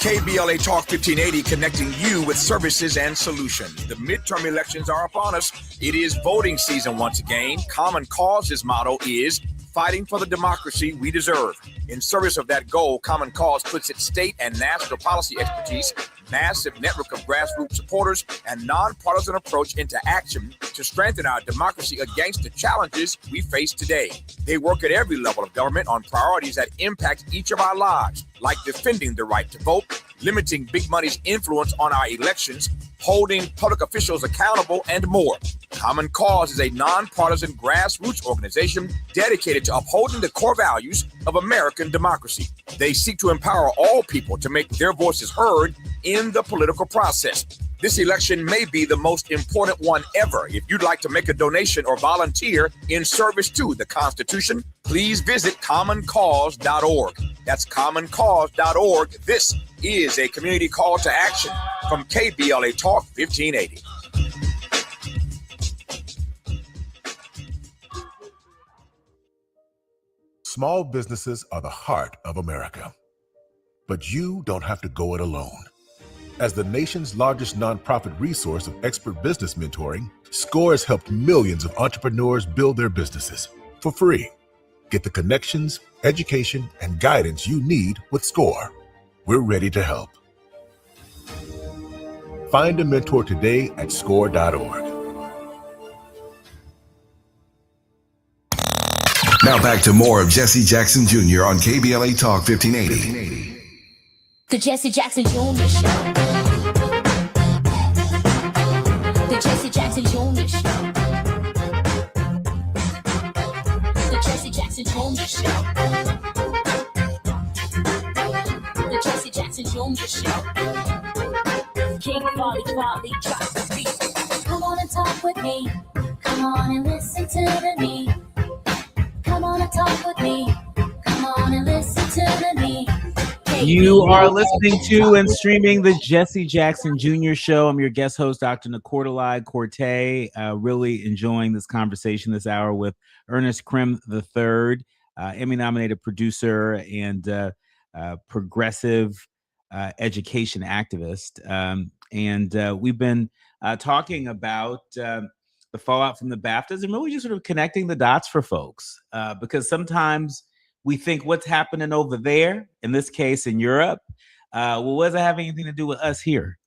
KBLA Talk 1580, connecting you with services and solutions. The midterm elections are upon us. It is voting season once again. Common Cause's motto is fighting for the democracy we deserve. In service of that goal, Common Cause puts its state and national policy expertise, massive network of grassroots supporters, and nonpartisan approach into action to strengthen our democracy against the challenges we face today. They work at every level of government on priorities that impact each of our lives, like defending the right to vote, limiting big money's influence on our elections, holding public officials accountable, and more. Common Cause is a nonpartisan grassroots organization dedicated to upholding the core values of American democracy. They seek to empower all people to make their voices heard in the political process. This election may be the most important one ever. If you'd like to make a donation or volunteer in service to the Constitution, please visit commoncause.org. That's commoncause.org. This is a community call to action from KBLA Talk 1580.
Small businesses are the heart of America. But you don't have to go it alone. As the nation's largest nonprofit resource of expert business mentoring, SCORE has helped millions of entrepreneurs build their businesses for free. Get the connections, education, and guidance you need with SCORE. We're ready to help. Find a mentor today at score.org.
Now back to more of Jesse Jackson Jr. on KBLA Talk 1580.
The Jesse Jackson Jr. Show. The Jesse Jackson Jr. Show. The Jesse Jackson Jr. Show. The Jesse Jackson Jr. Show. King Quality drops the beat. Come on and talk with me. Come on and listen to me. Come on and talk with me. Come on and listen to me.
You are listening to and streaming the Jesse Jackson Jr. Show. I'm your guest host, Dr. Nicordelai Corte. Really enjoying this conversation this hour with Ernest Crime III, Emmy-nominated producer and progressive education activist. And we've been talking about the fallout from the BAFTAs and really just sort of connecting the dots for folks, because sometimes we think what's happening over there, in this case in Europe, well, what does it have anything to do with us here?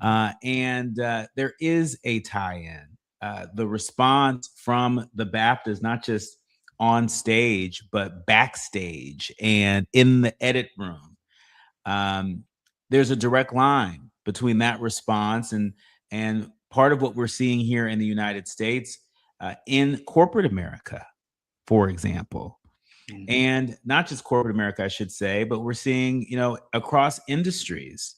And there is a tie-in. The response from the BAFTAs, not just on stage, but backstage and in the edit room. There's a direct line between that response and part of what we're seeing here in the United States, in corporate America, for example. And not just corporate America, I should say, but we're seeing, across industries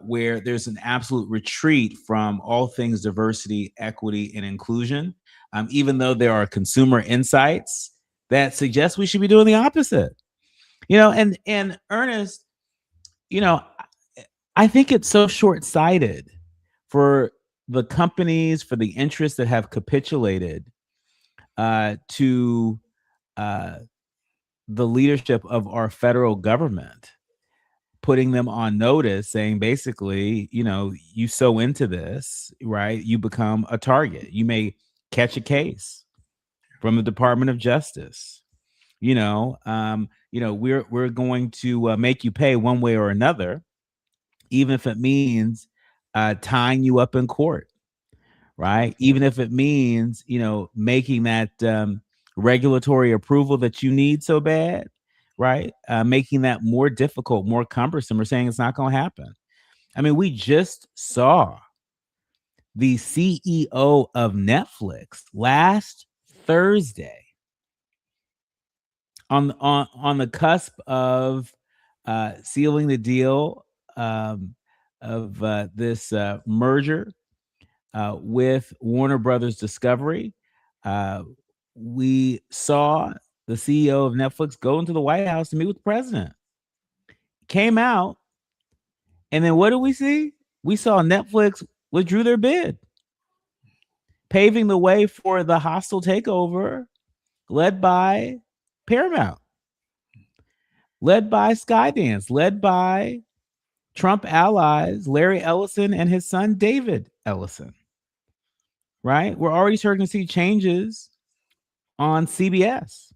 where there's an absolute retreat from all things diversity, equity, and inclusion, even though there are consumer insights that suggest we should be doing the opposite. And Ernest, I think it's so short-sighted for the companies, for the interests that have capitulated to the leadership of our federal government, putting them on notice, saying basically, you sow into this, right? You become a target. You may catch a case from the Department of Justice. We're going to make you pay one way or another, even if it means tying you up in court, right? Even if it means, making that regulatory approval that you need so bad, right? Making that more difficult, more cumbersome, or saying it's not going to happen. I mean, we just saw the CEO of Netflix last Thursday on the cusp of sealing the deal of this merger with Warner Brothers Discovery. We saw the CEO of Netflix go into the White House to meet with the president. Came out, and then what do we see? We saw Netflix withdrew their bid, paving the way for the hostile takeover led by Paramount, led by Skydance, led by Trump allies Larry Ellison and his son David Ellison. Right? We're already starting to see changes on CBS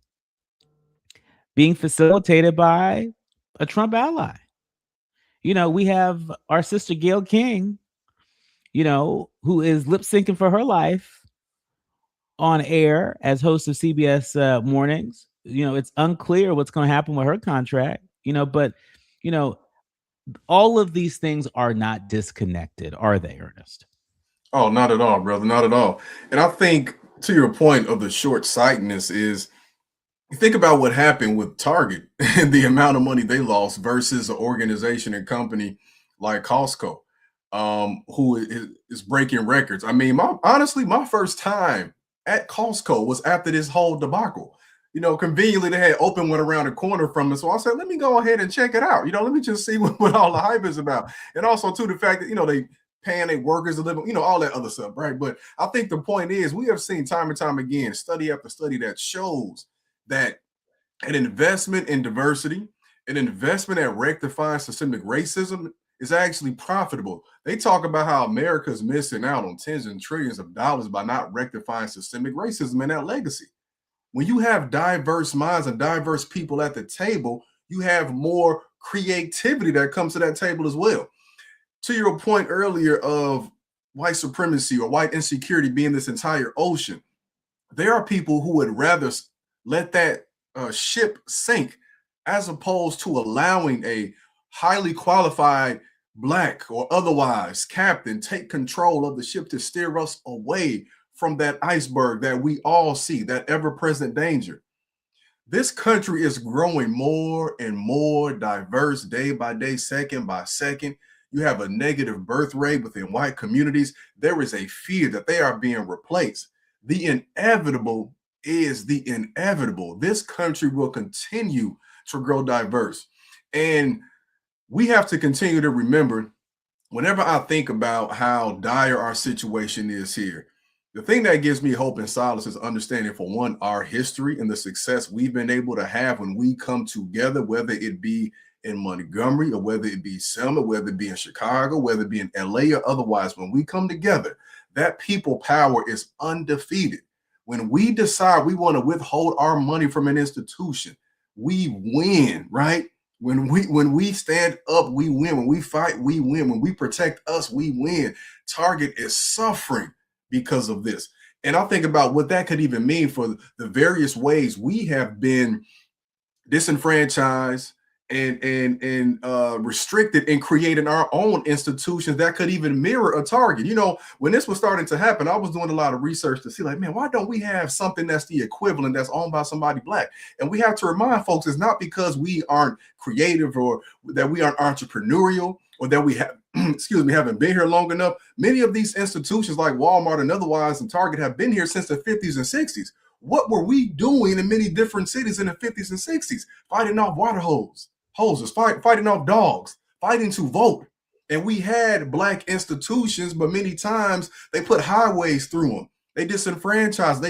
being facilitated by a Trump ally. We have our sister Gayle King, who is lip syncing for her life on air as host of CBS Mornings. It's unclear what's going to happen with her contract, but all of these things are not disconnected, are they, Ernest?
Oh, not at all, brother. Not at all. And I think to your point of the short-sightedness is, you think about what happened with Target and the amount of money they lost versus an organization and company like Costco, who is breaking records. I mean, my first time at Costco was after this whole debacle. Conveniently, they had open one around the corner from us. So I said, let me go ahead and check it out. Let me just see what all the hype is about. And also, too, the fact that, they paying their workers to live, all that other stuff, right? But I think the point is, we have seen time and time again, study after study, that shows that an investment in diversity, an investment at rectifying systemic racism is actually profitable. They talk about how America's missing out on tens and trillions of dollars by not rectifying systemic racism and that legacy. When you have diverse minds and diverse people at the table, you have more creativity that comes to that table as well. To your point earlier of white supremacy or white insecurity being this entire ocean, there are people who would rather let that ship sink as opposed to allowing a highly qualified Black or otherwise captain take control of the ship to steer us away from that iceberg that we all see, that ever-present danger. This country is growing more and more diverse day by day, second by second. You have a negative birth rate within white communities. There is a fear that they are being replaced. The inevitable is the inevitable. This country will continue to grow diverse. And we have to continue to remember, whenever I think about how dire our situation is here, The thing that gives me hope and solace is understanding, for one, our history and the success we've been able to have when we come together, whether it be in Montgomery or whether it be Selma, whether it be in Chicago, whether it be in LA or otherwise. When we come together, that people power is undefeated. When we decide we want to withhold our money from an institution, we win, right? When we stand up, we win. When we fight, we win. When we protect us, we win. Target is suffering because of this. And I think about what that could even mean for the various ways we have been disenfranchised and restricted in creating our own institutions that could even mirror a Target. You know, when this was starting to happen, I was doing a lot of research to see, like, man, why don't we have something that's the equivalent that's owned by somebody Black? And we have to remind folks, it's not because we aren't creative or that we aren't entrepreneurial or that we have, excuse me, haven't been here long enough. Many of these institutions like Walmart and otherwise and Target have been here since the 50s and 60s. What were we doing in many different cities in the 50s and 60s? Fighting off water hoses, fighting off dogs, fighting to vote. And we had Black institutions, but many times they put highways through them. They disenfranchised,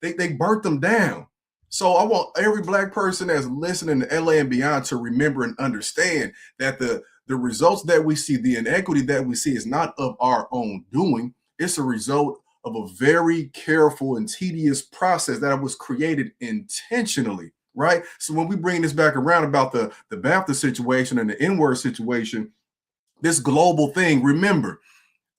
they burnt them down. So I want every Black person that's listening to LA and beyond to remember and understand that the results that we see, the inequity that we see, is not of our own doing. It's a result of a very careful and tedious process that was created intentionally, right? So when we bring this back around about the Baptist situation and the N-word situation, this global thing, remember,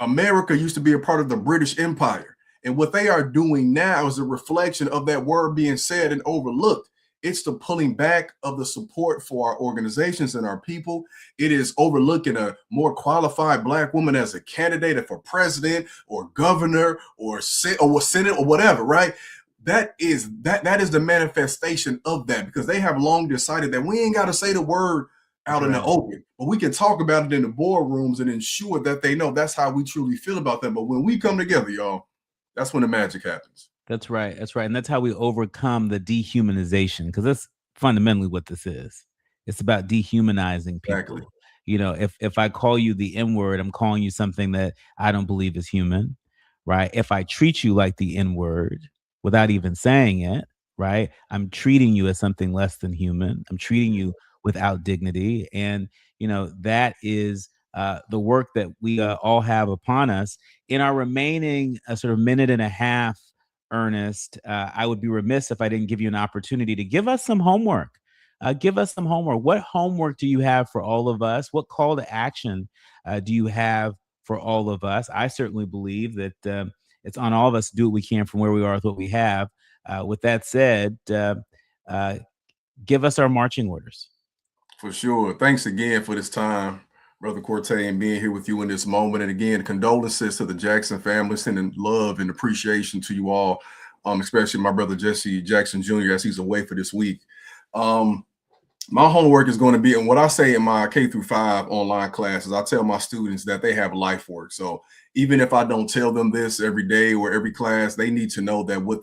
America used to be a part of the British Empire. And what they are doing now is a reflection of that word being said and overlooked. It's the pulling back of the support for our organizations and our people. It is overlooking a more qualified Black woman as a candidate for president or governor or Senate or whatever, right? That is the manifestation of that, because they have long decided that we ain't got to say the word out in the open, but we can talk about it in the boardrooms and ensure that they know that's how we truly feel about them. But when we come together, y'all, that's when the magic happens.
That's right. That's right. And that's how we overcome the dehumanization, because that's fundamentally what this is. It's about dehumanizing people. Exactly. You know, if I call you the N-word, I'm calling you something that I don't believe is human, right? If I treat you like the N-word without even saying it, right, I'm treating you as something less than human. I'm treating you without dignity. And, you know, that is the work that we all have upon us. In our remaining sort of minute and a half, Ernest, I would be remiss if I didn't give you an opportunity to give us some homework. Give us some homework. What homework do you have for all of us? What call to action do you have for all of us? I certainly believe that it's on all of us to do what we can from where we are with what we have. With that said, give us our marching orders.
For sure. Thanks again for this time, Brother Cortez, and being here with you in this moment. And again, condolences to the Jackson family, sending love and appreciation to you all, especially my brother Jesse Jackson Jr. as he's away for this week. My homework is going to be, and what I say in my K-5 online classes, I tell my students that they have life work. So even if I don't tell them this every day or every class, they need to know that what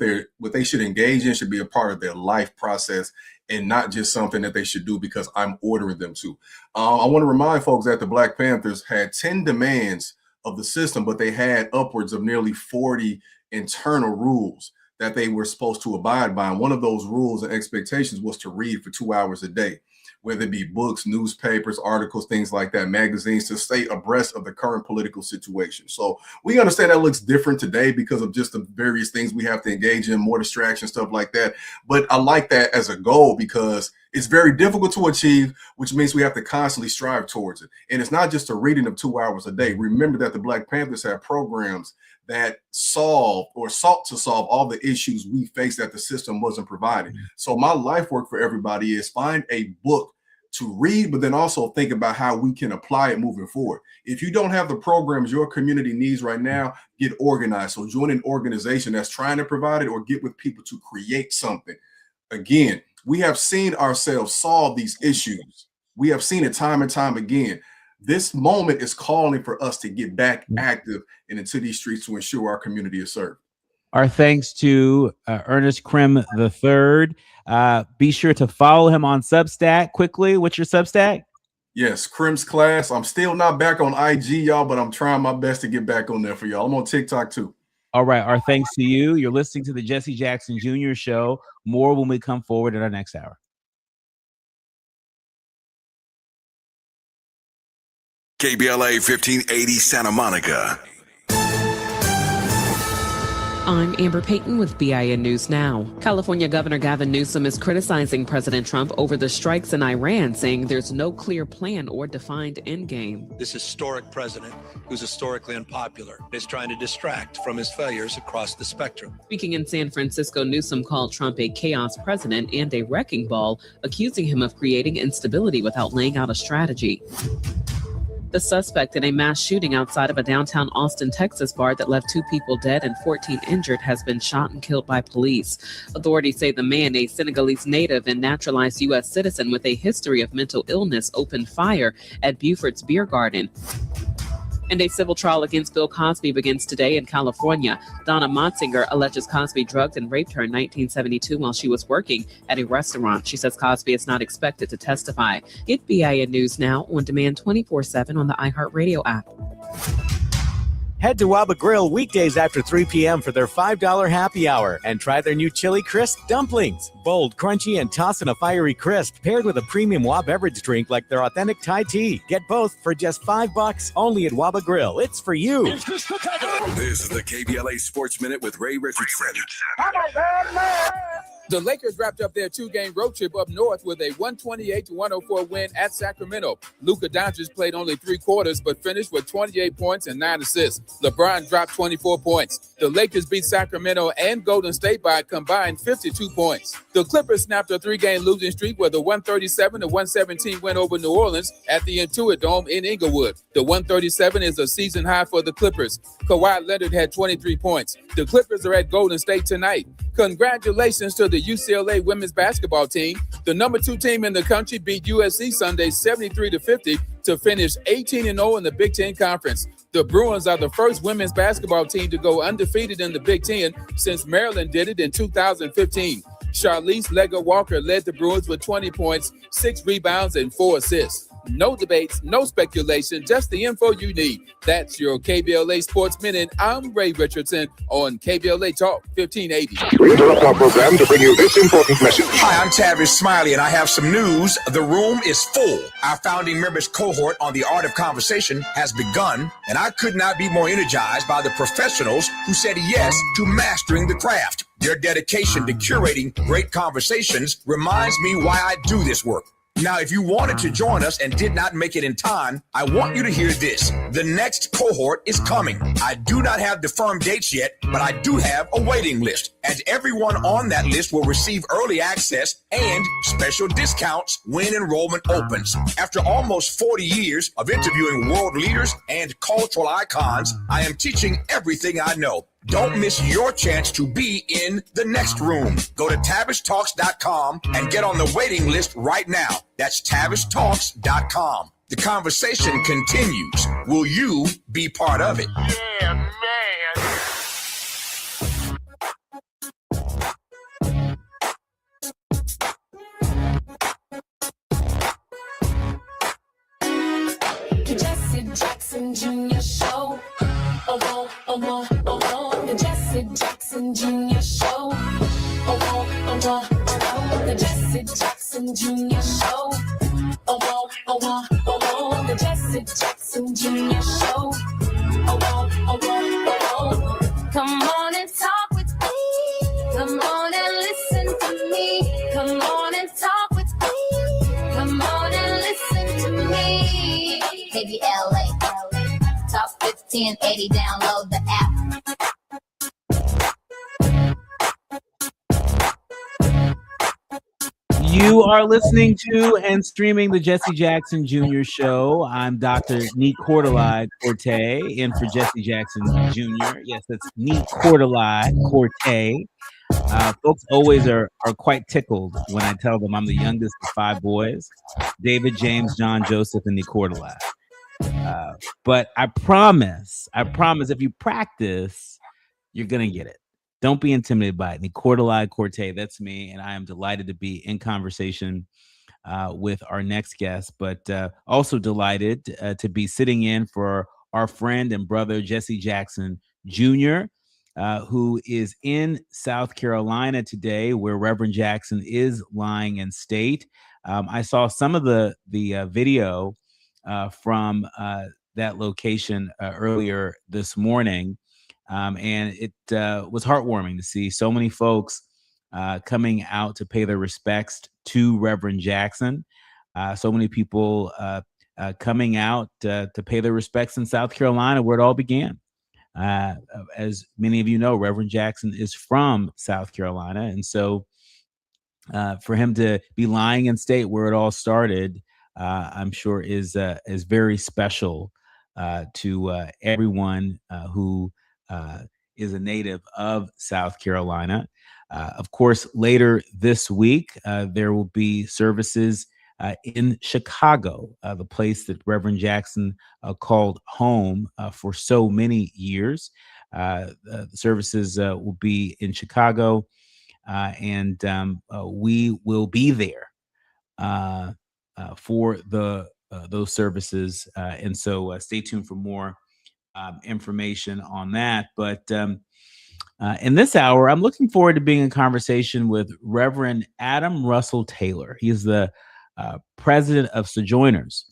they should engage in should be a part of their life process and not just something that they should do because I'm ordering them to. I want to remind folks that the Black Panthers had 10 demands of the system, but they had upwards of nearly 40 internal rules that they were supposed to abide by. And one of those rules and expectations was to read for 2 hours a day, whether it be books, newspapers, articles, things like that, magazines, to stay abreast of the current political situation. So we understand that looks different today because of just the various things we have to engage in, more distraction, stuff like that. But I like that as a goal because it's very difficult to achieve, which means we have to constantly strive towards it. And it's not just a reading of 2 hours a day. Remember that the Black Panthers have programs that solve or sought to solve all the issues we face that the system wasn't providing. So my life work for everybody is find a book to read, but then also think about how we can apply it moving forward. If you don't have the programs your community needs right now, get organized. So join an organization that's trying to provide it or get with people to create something. Again, we have seen ourselves solve these issues. We have seen it time and time again. This moment is calling for us to get back active and into these streets to ensure our community is served.
Our thanks to Ernest Krim III. Be sure to follow him on Substack. Quickly, what's your Substack?
Yes, Krim's Class. I'm still not back on IG, y'all, but I'm trying my best to get back on there for y'all. I'm on TikTok too.
All right. Our thanks to you. You're listening to the Jesse Jackson Jr. Show. More when we come forward in our next hour.
KBLA 1580 Santa Monica.
I'm Amber Payton with BIN News Now. California Governor Gavin Newsom is criticizing President Trump over the strikes in Iran, saying there's no clear plan or defined endgame.
This historic president, who's historically unpopular, is trying to distract from his failures across the spectrum.
Speaking in San Francisco, Newsom called Trump a chaos president and a wrecking ball, accusing him of creating instability without laying out a strategy. The suspect in a mass shooting outside of a downtown Austin, Texas bar that left 2 people dead and 14 injured has been shot and killed by police. Authorities say the man, a Senegalese native and naturalized U.S. citizen with a history of mental illness, opened fire at Buford's Beer Garden. And a civil trial against Bill Cosby begins today in California. Donna Montzinger alleges Cosby drugged and raped her in 1972 while she was working at a restaurant. She says Cosby is not expected to testify. Get BIN News Now on demand 24/7 on the iHeartRadio app.
Head to Waba Grill weekdays after 3 p.m. for their $5 happy hour and try their new Chili Crisp dumplings. Bold, crunchy, and tossed in a fiery crisp paired with a premium Waba beverage drink like their authentic Thai tea. Get both for just $5 only at Waba Grill. It's for you.
This is the KBLA Sports Minute with Ray Richardson.
The Lakers wrapped up their 2-game road trip up north with a 128-104 win at Sacramento. Luka Doncic played only 3 quarters, but finished with 28 points and 9 assists. LeBron dropped 24 points. The Lakers beat Sacramento and Golden State by a combined 52 points. The Clippers snapped a 3-game losing streak with a 137-117 win over New Orleans at the Intuit Dome in Inglewood. The 137 is a season high for the Clippers. Kawhi Leonard had 23 points. The Clippers are at Golden State tonight. Congratulations to the UCLA women's basketball team. The number 2 team in the country beat USC Sunday 73-50 to finish 18-0 in the Big Ten Conference. The Bruins are the first women's basketball team to go undefeated in the Big Ten since Maryland did it in 2015. Charlize Leger-Walker led the Bruins with 20 points, 6 rebounds, and 4 assists. No debates, no speculation, just the info you need. That's your KBLA Sports Minute. I'm Ray Richardson on KBLA Talk 1580.
We interrupt our program to bring you this important message. Hi, I'm Tavis Smiley, and I have some news. The room is full. Our founding members cohort on the Art of Conversation has begun, and I could not be more energized by the professionals who said yes to mastering the craft. Their dedication to curating great conversations reminds me why I do this work. Now, if you wanted to join us and did not make it in time, I want you to hear this. The next cohort is coming. I do not have the firm dates yet, but I do have a waiting list. And everyone on that list will receive early access and special discounts when enrollment opens. After almost 40 years of interviewing world leaders and cultural icons, I am teaching everything I know. Don't miss your chance to be in the next room. Go to TavishTalks.com and get on the waiting list right now. That's TavishTalks.com. The conversation continues. Will you be part of it?
Yeah, man. Jesse Jackson Jr. Show. Oh, oh, oh, oh, the Jesse Jackson Jr. Show. The Jesse Jackson Jr. Show. The Jesse Jackson Jr. Show. Come on and talk with me. Come on and listen to me. Come on and talk with me. Come on and listen to me. KBLA Talk 1580. Download the app.
You are listening to and streaming the Jesse Jackson Jr. Show. I'm Dr. Neat Cordelai Corte, in for Jesse Jackson Jr. Yes, that's Neat Cordelai Corte. Folks always are quite tickled when I tell them I'm the youngest of 5 boys: David, James, John, Joseph, and Neat Cordelai. But I promise, if you practice, you're going to get it. Don't be intimidated by it. Cordelai Corte, that's me, and I am delighted to be in conversation with our next guest, but also delighted to be sitting in for our friend and brother, Jesse Jackson Jr. who is in South Carolina today, where Reverend Jackson is lying in state. I saw some of the video from that location earlier this morning, and it was heartwarming to see so many folks coming out to pay their respects to Reverend Jackson. So many people coming out to pay their respects in South Carolina, where it all began. As many of you know, Reverend Jackson is from South Carolina, and so for him to be lying in state where it all started, I'm sure is very special to everyone who is a native of South Carolina. Of course, later this week, there will be services in Chicago, the place that Reverend Jackson called home for so many years. The services will be in Chicago, and we will be there for those services. And so stay tuned for more information on that. But in this hour, I'm looking forward to being in conversation with Reverend Adam Russell Taylor. He is the president of Sojourners.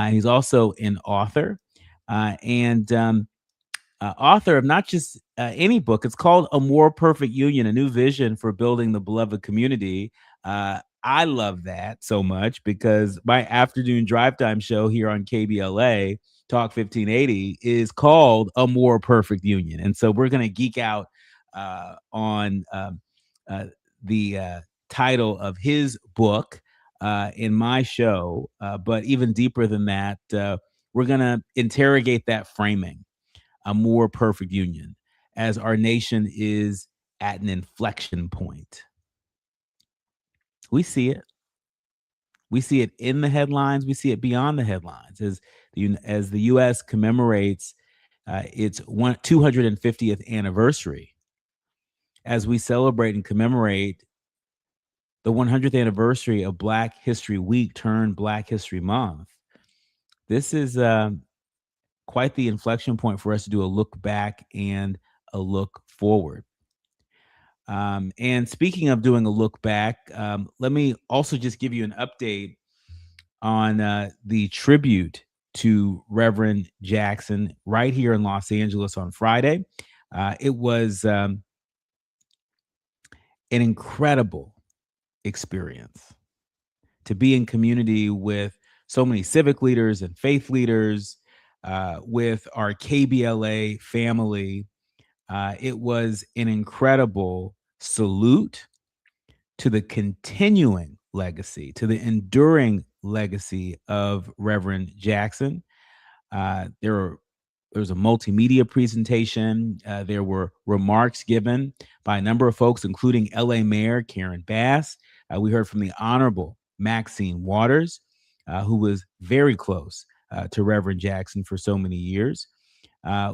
He's also an author and author of not just any book. It's called A More Perfect Union, A New Vision for Building the Beloved Community. I love that so much because my afternoon drive time show here on KBLA Talk 1580 is called A More Perfect Union. And so we're going to geek out on the title of his book in my show. But even deeper than that, we're going to interrogate that framing, a more perfect union, as our nation is at an inflection point. We see it. We see it in the headlines. We see it beyond the headlines as the U.S. commemorates its 250th anniversary. As we celebrate and commemorate the 100th anniversary of Black History Week turned Black History Month, this is quite the inflection point for us to do a look back and a look forward. And speaking of doing a look back, let me also just give you an update on the tribute to Reverend Jackson right here in Los Angeles on Friday. It was an incredible experience to be in community with so many civic leaders and faith leaders, with our KBLA family. It was an incredible salute to the continuing legacy, to the enduring legacy of Reverend Jackson. There was a multimedia presentation. There were remarks given by a number of folks, including LA Mayor Karen Bass. We heard from the Honorable Maxine Waters, who was very close to Reverend Jackson for so many years.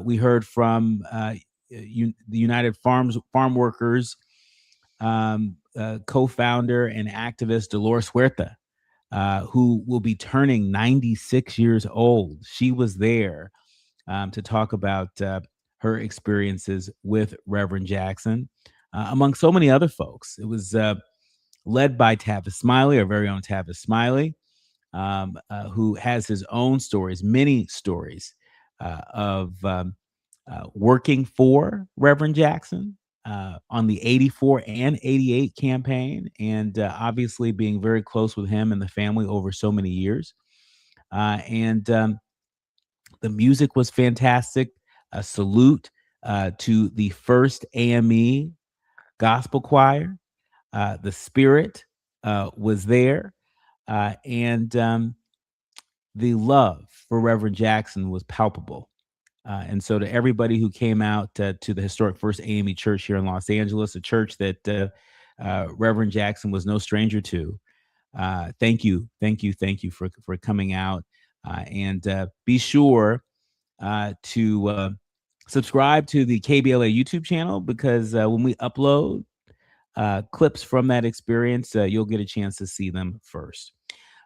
We heard from the United Farm Workers co-founder and activist Dolores Huerta, who will be turning 96 years old. She was there to talk about her experiences with Reverend Jackson, among so many other folks. It was led by Tavis Smiley, our very own Tavis Smiley, who has his own stories, many stories of working for Reverend Jackson on the 84 and 88 campaign, and obviously being very close with him and the family over so many years. And the music was fantastic. A salute to the First AME Gospel Choir. The Spirit was there. And the love for Reverend Jackson was palpable. And so to everybody who came out to the historic First AME Church here in Los Angeles, a church that Reverend Jackson was no stranger to, thank you for coming out. And be sure to subscribe to the KBLA YouTube channel, because when we upload clips from that experience, you'll get a chance to see them first.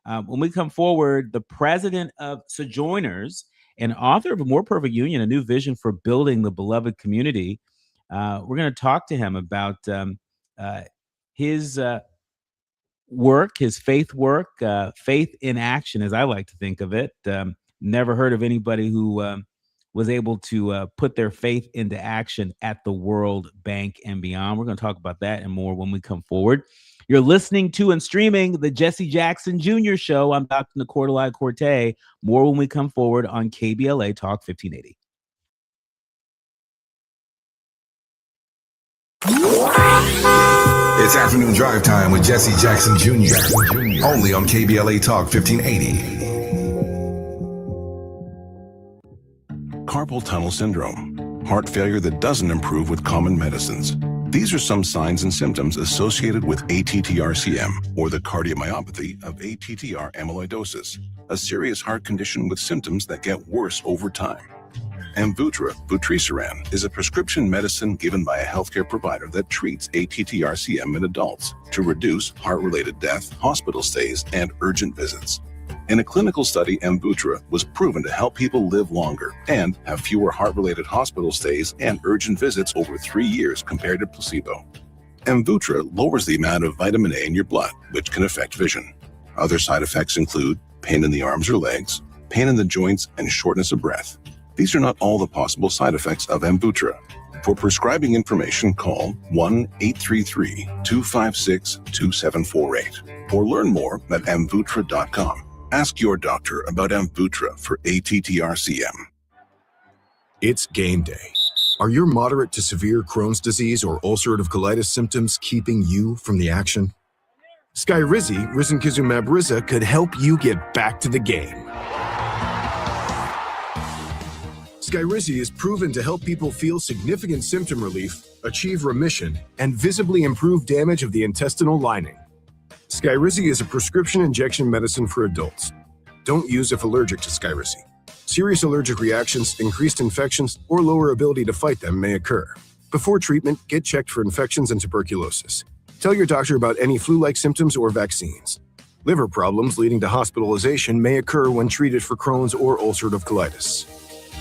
When we come forward, the president of Sojourners and author of A More Perfect Union, A New Vision for Building the Beloved Community, We're going to talk to him about his work, his faith work, faith in action, as I like to think of it. Never heard of anybody who was able to put their faith into action at the World Bank and beyond. We're going to talk about that and more when we come forward. You're listening to and streaming the Jesse Jackson Jr. Show. I'm Dr. Nicordelai Corte. More when we come forward on KBLA Talk 1580.
It's afternoon drive time with Jesse Jackson Jr. Only on KBLA Talk 1580.
Carpal tunnel syndrome, heart failure that doesn't improve with common medicines. These are some signs and symptoms associated with ATTR-CM, or the cardiomyopathy of ATTR amyloidosis, a serious heart condition with symptoms that get worse over time. Amvuttra, vutrisiran, is a prescription medicine given by a healthcare provider that treats ATTR-CM in adults to reduce heart-related death, hospital stays, and urgent visits. In a clinical study, Amvuttra was proven to help people live longer and have fewer heart-related hospital stays and urgent visits over 3 years compared to placebo. Amvuttra lowers the amount of vitamin A in your blood, which can affect vision. Other side effects include pain in the arms or legs, pain in the joints, and shortness of breath. These are not all the possible side effects of Amvuttra. For prescribing information, call 1-833-256-2748 or learn more at amvuttra.com. Ask your doctor about Amvuttra for ATTR-CM.
It's game day. Are your moderate to severe Crohn's disease or ulcerative colitis symptoms keeping you from the action? Skyrizi, risankizumab Riza, could help you get back to the game. Skyrizi is proven to help people feel significant symptom relief, achieve remission, and visibly improve damage of the intestinal lining. Skyrizi is a prescription injection medicine for adults. Don't use if allergic to Skyrizi. Serious allergic reactions, increased infections, or lower ability to fight them may occur. Before treatment, get checked for infections and tuberculosis. Tell your doctor about any flu-like symptoms or vaccines. Liver problems leading to hospitalization may occur when treated for Crohn's or ulcerative colitis.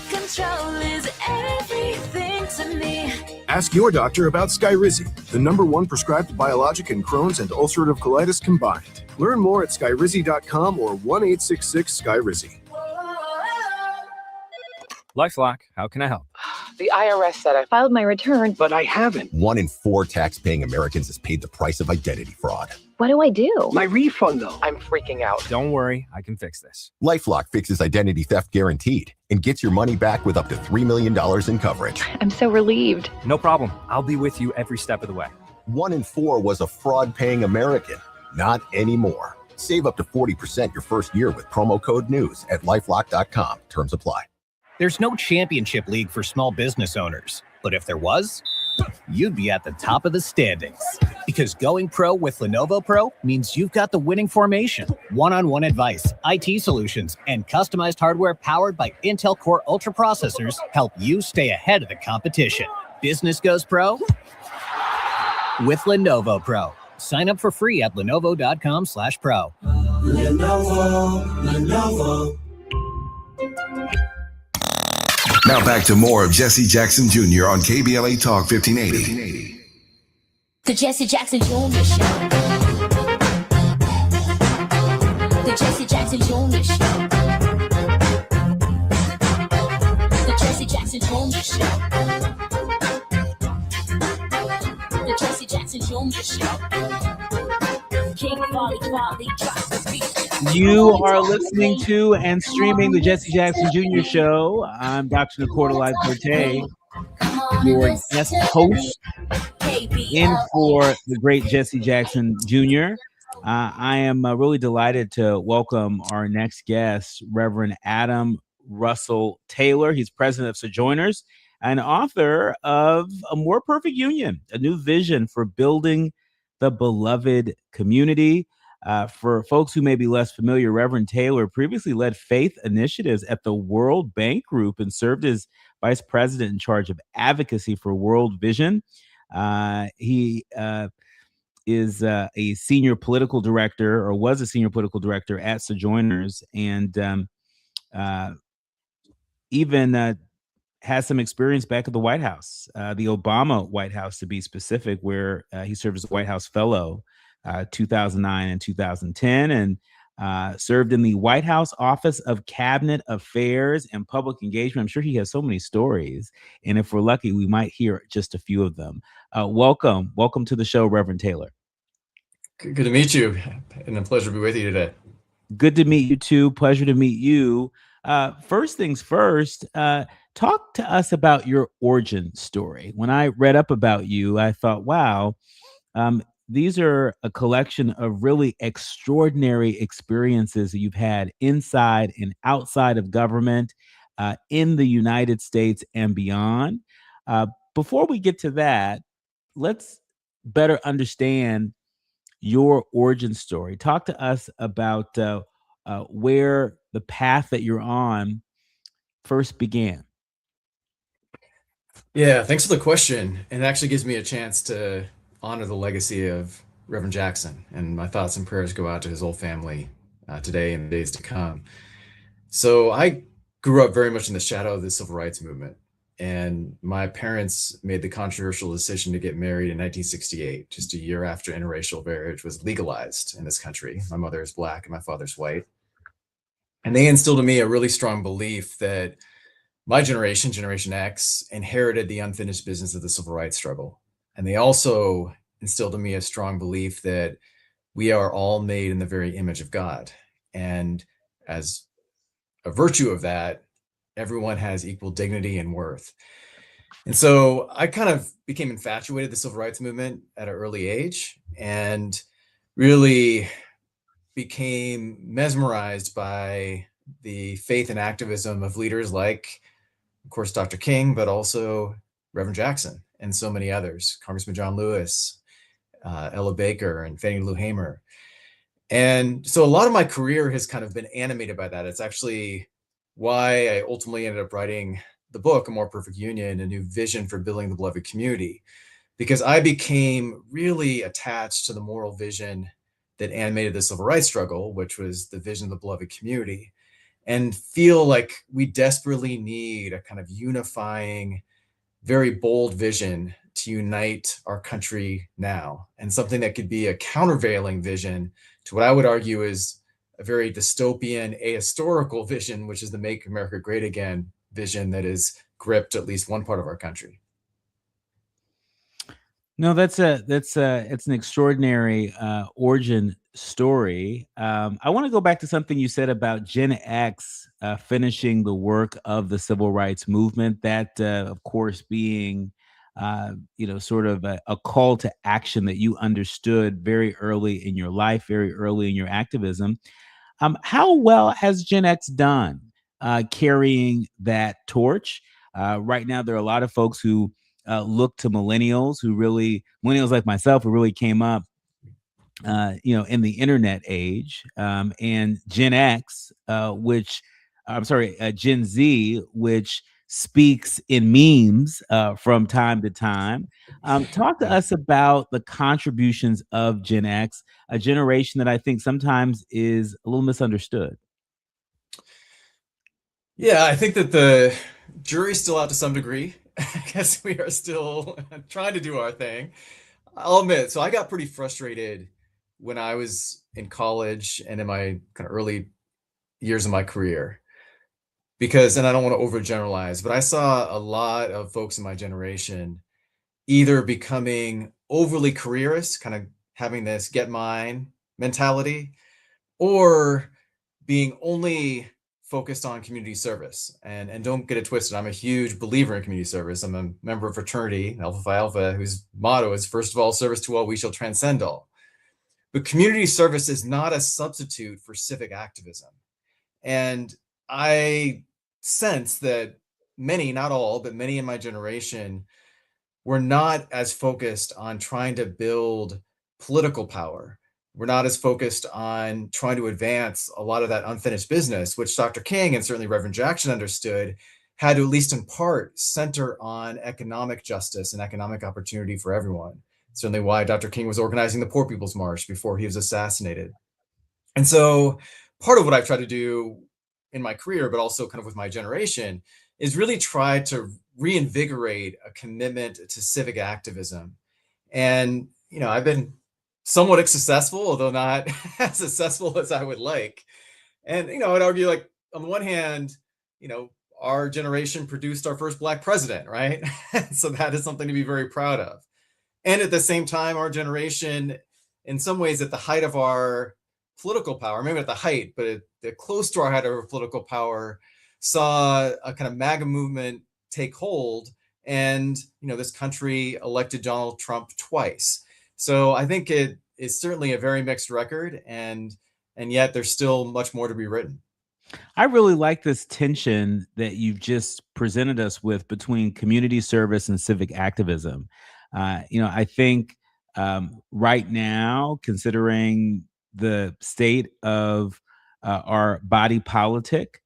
Control is everything to me.
Ask your doctor about Skyrizi, the #1 prescribed biologic in Crohn's and ulcerative colitis combined. Learn more at skyrizi.com or 1-866-SKYRIZI.
LifeLock, how can I help?
The IRS said I filed my return,
But I haven't.
1 in 4 tax-paying Americans has paid the price of identity fraud.
What do I do?
My refund, though.
I'm freaking out.
Don't worry, I can fix this.
LifeLock fixes identity theft guaranteed and gets your money back with up to $3 million in coverage.
I'm so relieved.
No problem. I'll be with you every step of the way.
1 in 4 was a fraud-paying American. Not anymore. Save up to 40% your first year with promo code NEWS at LifeLock.com. Terms apply.
There's no championship league for small business owners, but if there was, you'd be at the top of the standings. Because going pro with Lenovo Pro means you've got the winning formation, one-on-one advice, IT solutions, and customized hardware powered by Intel Core Ultra processors help you stay ahead of the competition. Business goes pro with Lenovo Pro. Sign up for free at lenovo.com/pro.
Lenovo. Now back to more of Jesse Jackson Jr. on KBLA Talk 1580.
The Jesse Jackson Jr. Show. The Jesse Jackson Jr. Show. The Jesse Jackson Jr. Show. The Jesse Jackson Jr. Show. King Volley drop the beat.
You are listening to and streaming the Jesse Jackson Jr. Show. I'm Dr. Nicordelai Corte, your guest host, in for the great Jesse Jackson Jr. I am really delighted to welcome our next guest, Reverend Adam Russell Taylor. He's president of Sojourners and author of A More Perfect Union, a new vision for building the beloved community. For folks who may be less familiar, Reverend Taylor previously led faith initiatives at the World Bank Group and served as vice president in charge of advocacy for World Vision. He is a senior political director, or was a senior political director at Sojourners, and even has some experience back at the White House, the Obama White House to be specific, where he served as a White House fellow 2009 and 2010, and served in the White House Office of Cabinet Affairs and Public Engagement. I'm sure he has so many stories, and if we're lucky, we might hear just a few of them. Welcome to the show, Reverend Taylor.
Good to meet you, and a pleasure to be with you today.
Good to meet you too. Pleasure to meet you. First things first, talk to us about your origin story. When I read up about you, I thought, wow, these are a collection of really extraordinary experiences that you've had inside and outside of government, in the United States and beyond. Before we get to that, let's better understand your origin story. Talk to us about where the path that you're on first began.
Yeah, thanks for the question. And it actually gives me a chance to honor the legacy of Reverend Jackson, and my thoughts and prayers go out to his whole family today and the days to come. So I grew up very much in the shadow of the civil rights movement, and my parents made the controversial decision to get married in 1968, just a year after interracial marriage was legalized in this country. My mother is Black and my father's white. And they instilled in me a really strong belief that my generation, Generation X, inherited the unfinished business of the civil rights struggle. And they also instilled in me a strong belief that we are all made in the very image of God. And as a virtue of that, everyone has equal dignity and worth. And so I kind of became infatuated with the civil rights movement at an early age, and really became mesmerized by the faith and activism of leaders like, of course, Dr. King, but also Reverend Jackson and so many others, Congressman John Lewis, Ella Baker, and Fannie Lou Hamer. And so a lot of my career has kind of been animated by that. It's actually why I ultimately ended up writing the book, A More Perfect Union, A New Vision for Building the Beloved Community, because I became really attached to the moral vision that animated the civil rights struggle, which was the vision of the beloved community, and feel like we desperately need a kind of unifying, very bold vision to unite our country now, and something that could be a countervailing vision to what I would argue is a very dystopian, ahistorical vision, which is the Make America Great Again vision that has gripped at least one part of our country.
No, it's an extraordinary origin story. I want to go back to something you said about Gen X finishing the work of the civil rights movement. That, of course, being sort of a call to action that you understood very early in your life, very early in your activism. How well has Gen X done carrying that torch? Right now, there are a lot of folks who look to millennials like myself, who really came up, in the internet age, and Gen X, Gen Z, which speaks in memes from time to time. Talk to us about the contributions of Gen X, a generation that I think sometimes is a little misunderstood.
Yeah, I think that the jury's still out to some degree. I guess we are still trying to do our thing. I'll admit, so I got pretty frustrated when I was in college and in my kind of early years of my career, because, and I don't want to overgeneralize, but I saw a lot of folks in my generation either becoming overly careerist, kind of having this get mine mentality, or being only focused on community service. And don't get it twisted, I'm a huge believer in community service. I'm a member of fraternity, Alpha Phi Alpha, whose motto is, first of all, service to all, we shall transcend all. But community service is not a substitute for civic activism. And I sense that many, not all, but many in my generation were not as focused on trying to build political power. We're not as focused on trying to advance a lot of that unfinished business, which Dr. King and certainly Reverend Jackson understood had to, at least in part, center on economic justice and economic opportunity for everyone. Certainly why Dr. King was organizing the Poor People's March before he was assassinated. And so part of what I've tried to do in my career, but also kind of with my generation, is really try to reinvigorate a commitment to civic activism. And, I've been somewhat successful, although not as successful as I would like. And, I'd argue, like, on the one hand, our generation produced our first Black president, right? So that is something to be very proud of. And at the same time, our generation, in some ways, at the height of our political power, maybe at the height, but close to our height of our political power, saw a kind of MAGA movement take hold. And, this country elected Donald Trump twice. So I think it is certainly a very mixed record, and yet there's still much more to be written.
I really like this tension that you've just presented us with between community service and civic activism. I think right now, considering the state of our body politic,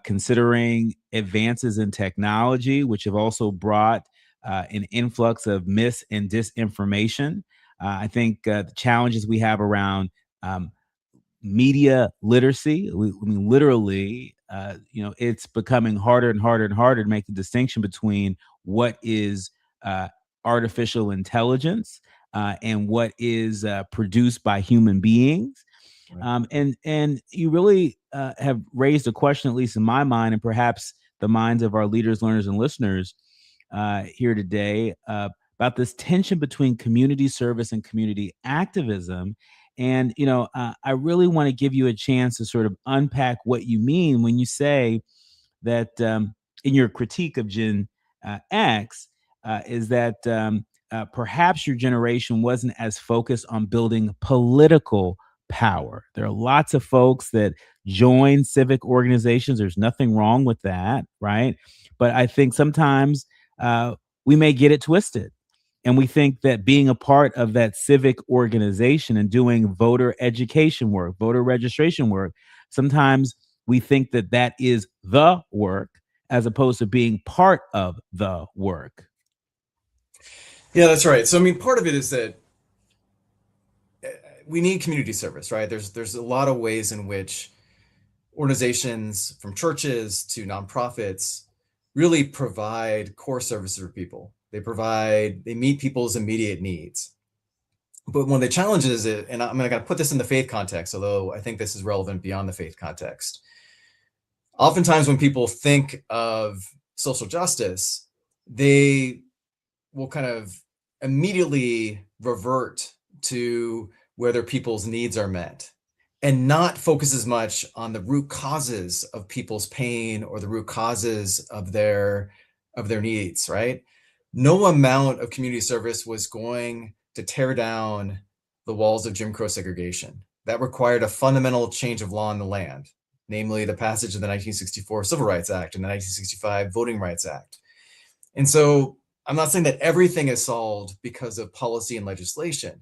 considering advances in technology, which have also brought an influx of mis and disinformation, I think the challenges we have around media literacy, literally, it's becoming harder and harder and harder to make the distinction between what is artificial intelligence and what is produced by human beings. And you really have raised a question, at least in my mind, and perhaps the minds of our leaders, learners, and listeners here today, about this tension between community service and community activism. And, I really want to give you a chance to sort of unpack what you mean when you say that in your critique of Gen X, is that perhaps your generation wasn't as focused on building political power. There are lots of folks that join civic organizations. There's nothing wrong with that, right? But I think sometimes we may get it twisted. And we think that being a part of that civic organization and doing voter education work, voter registration work, sometimes we think that that is the work as opposed to being part of the work.
Yeah, that's right. So, part of it is that we need community service, right? There's a lot of ways in which organizations, from churches to nonprofits, really provide core services for people. They meet people's immediate needs. But one of the challenges is, and I'm going to put this in the faith context, although I think this is relevant beyond the faith context. Oftentimes when people think of social justice, they will kind of immediately revert to whether people's needs are met and not focus as much on the root causes of people's pain or the root causes of their needs, right? No amount of community service was going to tear down the walls of Jim Crow segregation. That required a fundamental change of law in the land, namely the passage of the 1964 Civil Rights Act and the 1965 Voting Rights Act. And so I'm not saying that everything is solved because of policy and legislation,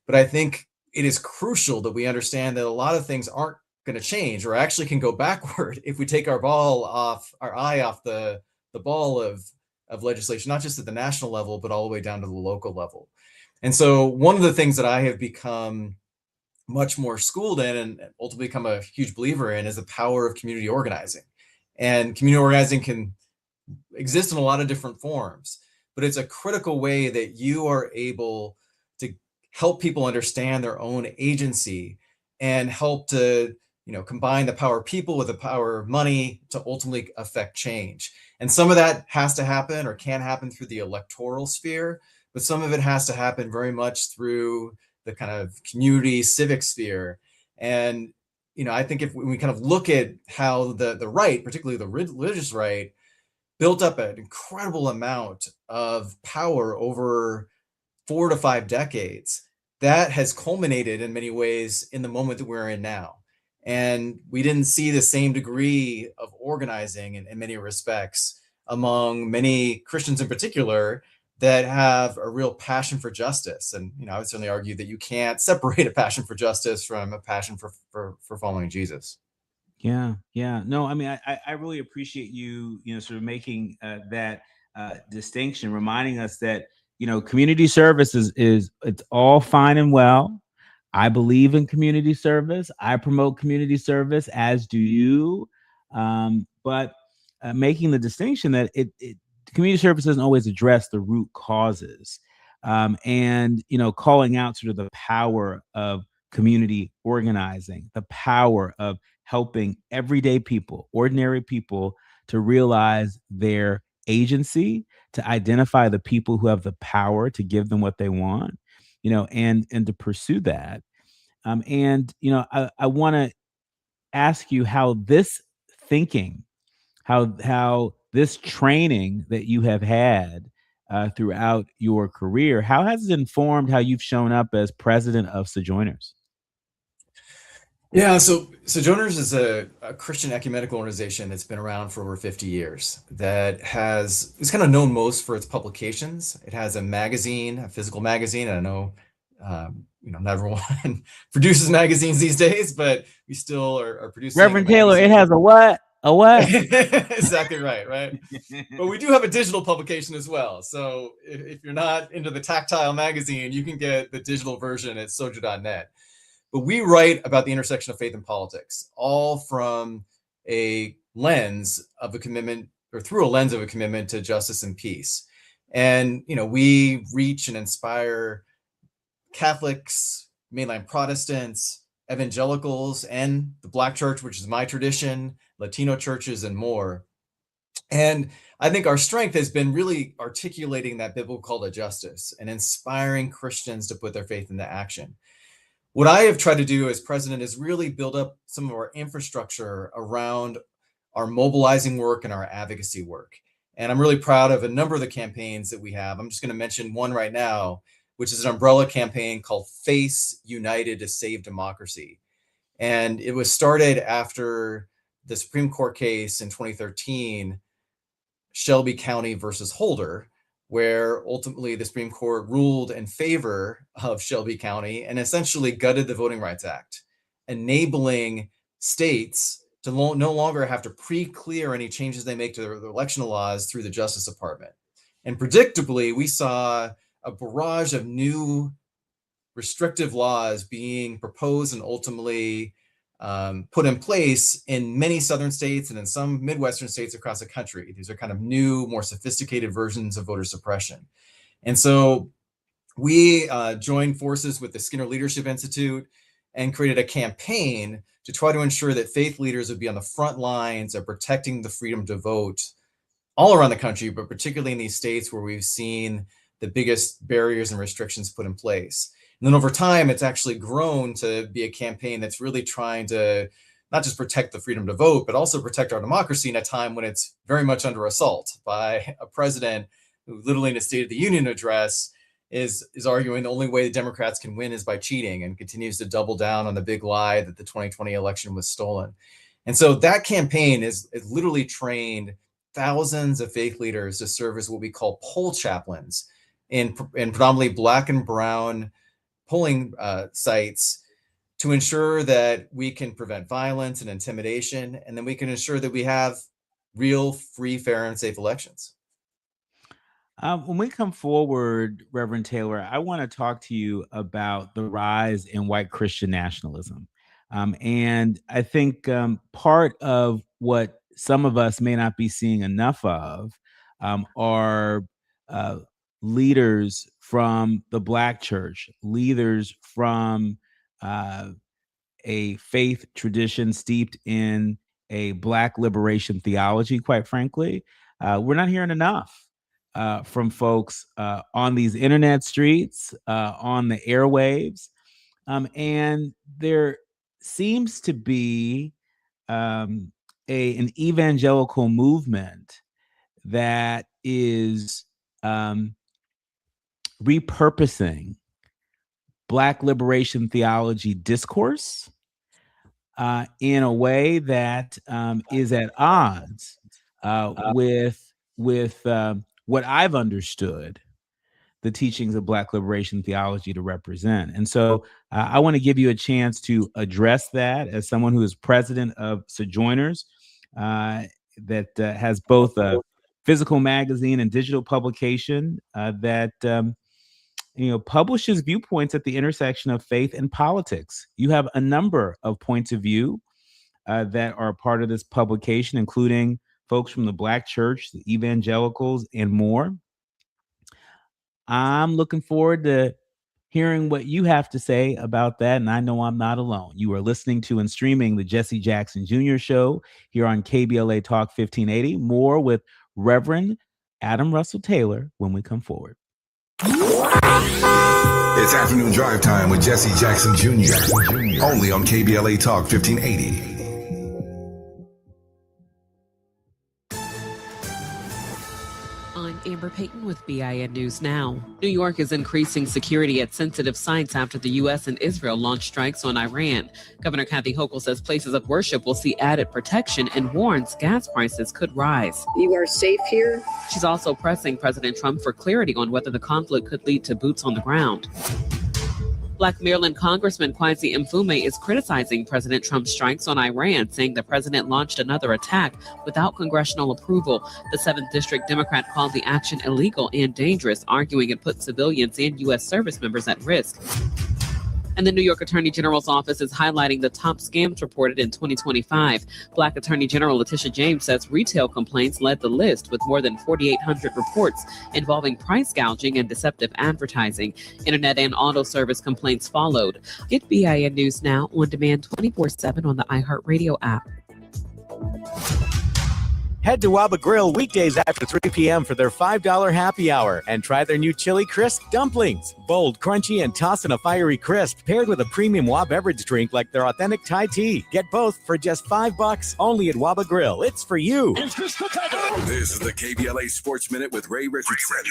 but I think it is crucial that we understand that a lot of things aren't going to change or actually can go backward if we take our eye off the ball of legislation, not just at the national level, but all the way down to the local level. And so one of the things that I have become much more schooled in and ultimately become a huge believer in is the power of community organizing. And community organizing can exist in a lot of different forms, but it's a critical way that you are able to help people understand their own agency and help to combine the power of people with the power of money to ultimately affect change. And some of that has to happen or can happen through the electoral sphere, but some of it has to happen very much through the kind of community civic sphere. And, I think if we kind of look at how the right, particularly the religious right, built up an incredible amount of power over 4 to 5 decades, that has culminated in many ways in the moment that we're in now. And we didn't see the same degree of organizing in many respects among many Christians in particular that have a real passion for justice. And, I would certainly argue that you can't separate a passion for justice from a passion for following Jesus.
Yeah. No, I really appreciate you, sort of making that distinction, reminding us that, community service is it's all fine and well. I believe in community service. I promote community service, as do you. But making the distinction that community service doesn't always address the root causes, and calling out sort of the power of community organizing, the power of helping everyday people, ordinary people, to realize their agency, to identify the people who have the power to give them what they want, and to pursue that. I want to ask you how this thinking, how this training that you have had throughout your career, how has it informed how you've shown up as president of Sojourners?
Yeah, so Sojourners is a Christian ecumenical organization that's been around for over 50 years, it's kind of known most for its publications. It has a magazine, a physical magazine. I know, not everyone produces magazines these days, but we still are producing.
Reverend Taylor, it has a what? A what?
Exactly right. But we do have a digital publication as well. So if you're not into the tactile magazine, you can get the digital version at sojo.net. But we write about the intersection of faith and politics, all from a lens of a commitment, or through a lens of a commitment to justice and peace. And, we reach and inspire Catholics, mainline Protestants, evangelicals, and the Black church, which is my tradition, Latino churches, and more. And I think our strength has been really articulating that biblical call to justice and inspiring Christians to put their faith into action. What I have tried to do as president is really build up some of our infrastructure around our mobilizing work and our advocacy work. And I'm really proud of a number of the campaigns that we have. I'm just going to mention one right now, which is an umbrella campaign called Face United to Save Democracy. And it was started after the Supreme Court case in 2013, Shelby County versus Holder, where ultimately the Supreme Court ruled in favor of Shelby County and essentially gutted the Voting Rights Act, enabling states to no longer have to pre-clear any changes they make to their election laws through the Justice Department. And predictably, we saw a barrage of new restrictive laws being proposed and ultimately put in place in many southern states and in some Midwestern states across the country. These are kind of new, more sophisticated versions of voter suppression. And so we joined forces with the Skinner Leadership Institute and created a campaign to try to ensure that faith leaders would be on the front lines of protecting the freedom to vote all around the country, but particularly in these states where we've seen the biggest barriers and restrictions put in place. And then over time, it's actually grown to be a campaign that's really trying to not just protect the freedom to vote, but also protect our democracy in a time when it's very much under assault by a president who literally in a State of the Union address is arguing the only way the Democrats can win is by cheating, and continues to double down on the big lie that the 2020 election was stolen. And so that campaign is literally trained thousands of faith leaders to serve as what we call poll chaplains in predominantly Black and brown polling sites, to ensure that we can prevent violence and intimidation, and then we can ensure that we have real, free, fair, and safe elections.
When we come forward, Reverend Taylor, I want to talk to you about the rise in white Christian nationalism. And I think part of what some of us may not be seeing enough of are leaders from the Black church, leaders from a faith tradition steeped in a Black liberation theology, quite frankly. We're not hearing enough from folks on these internet streets, on the airwaves. And there seems to be an evangelical movement that is repurposing Black liberation theology discourse in a way that is at odds with what I've understood the teachings of Black liberation theology to represent. And so I want to give you a chance to address that as someone who is president of Sojourners, that has both a physical magazine and digital publication that publishes viewpoints at the intersection of faith and politics. You have a number of points of view that are part of this publication, including folks from the Black church, the evangelicals, and more. I'm looking forward to hearing what you have to say about that, and I know I'm not alone. You are listening to and streaming the Jesse Jackson Jr. Show here on KBLA Talk 1580. More with Reverend Adam Russell Taylor when we come forward.
It's afternoon drive time with Jesse Jackson Jr. Only on KBLA Talk 1580.
I'm Amber Payton with BIN News Now. New York is increasing security at sensitive sites after the U.S. and Israel launched strikes on Iran. Governor Kathy Hochul says places of worship will see added protection and warns gas prices could rise.
You are safe here.
She's also pressing President Trump for clarity on whether the conflict could lead to boots on the ground. Black Maryland Congressman Kwesi Mfume is criticizing President Trump's strikes on Iran, saying the president launched another attack without congressional approval. The 7th District Democrat called the action illegal and dangerous, arguing it put civilians and U.S. service members at risk. And the New York Attorney General's office is highlighting the top scams reported in 2025. Black Attorney General Letitia James says retail complaints led the list with more than 4,800 reports involving price gouging and deceptive advertising. Internet and auto service complaints followed. Get BIN News Now on demand 24/7 on the iHeartRadio app.
Head to Waba Grill weekdays after 3 p.m. for their $5 happy hour and try their new Chili Crisp dumplings. Bold, crunchy, and tossed in a fiery crisp paired with a premium Waba beverage drink like their authentic Thai tea. Get both for just $5 only at Waba Grill. It's for you.
This is the KBLA Sports Minute with Ray Richardson.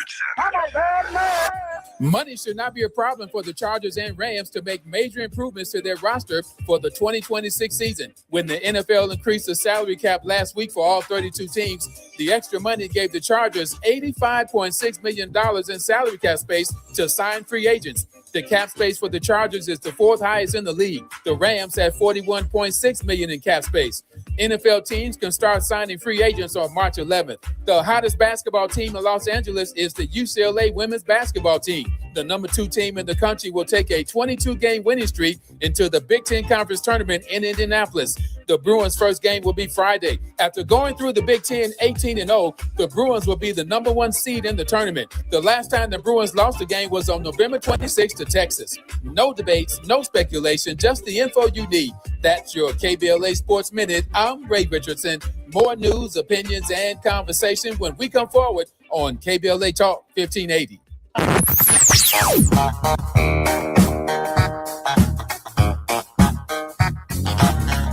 Money should not be a problem for the Chargers and Rams to make major improvements to their roster for the 2026 season. When the NFL increased the salary cap last week for all 32 teams, the extra money gave the Chargers $85.6 million in salary cap space to sign free agents. The cap space for the Chargers is the 4th highest in the league. The Rams had $41.6 million in cap space. NFL teams can start signing free agents on March 11th. The hottest basketball team in Los Angeles is the UCLA women's basketball team. The number 2 team in the country will take a 22-game winning streak into the Big Ten Conference Tournament in Indianapolis. The Bruins' first game will be Friday. After going through the Big Ten 18-0, the Bruins will be the number 1 seed in the tournament. The last time the Bruins lost a game was on November 26th to Texas. No debates, no speculation, just the info you need. That's your KBLA Sports Minute. I'm Ray Richardson. More news, opinions, and conversation when we come forward on KBLA Talk 1580.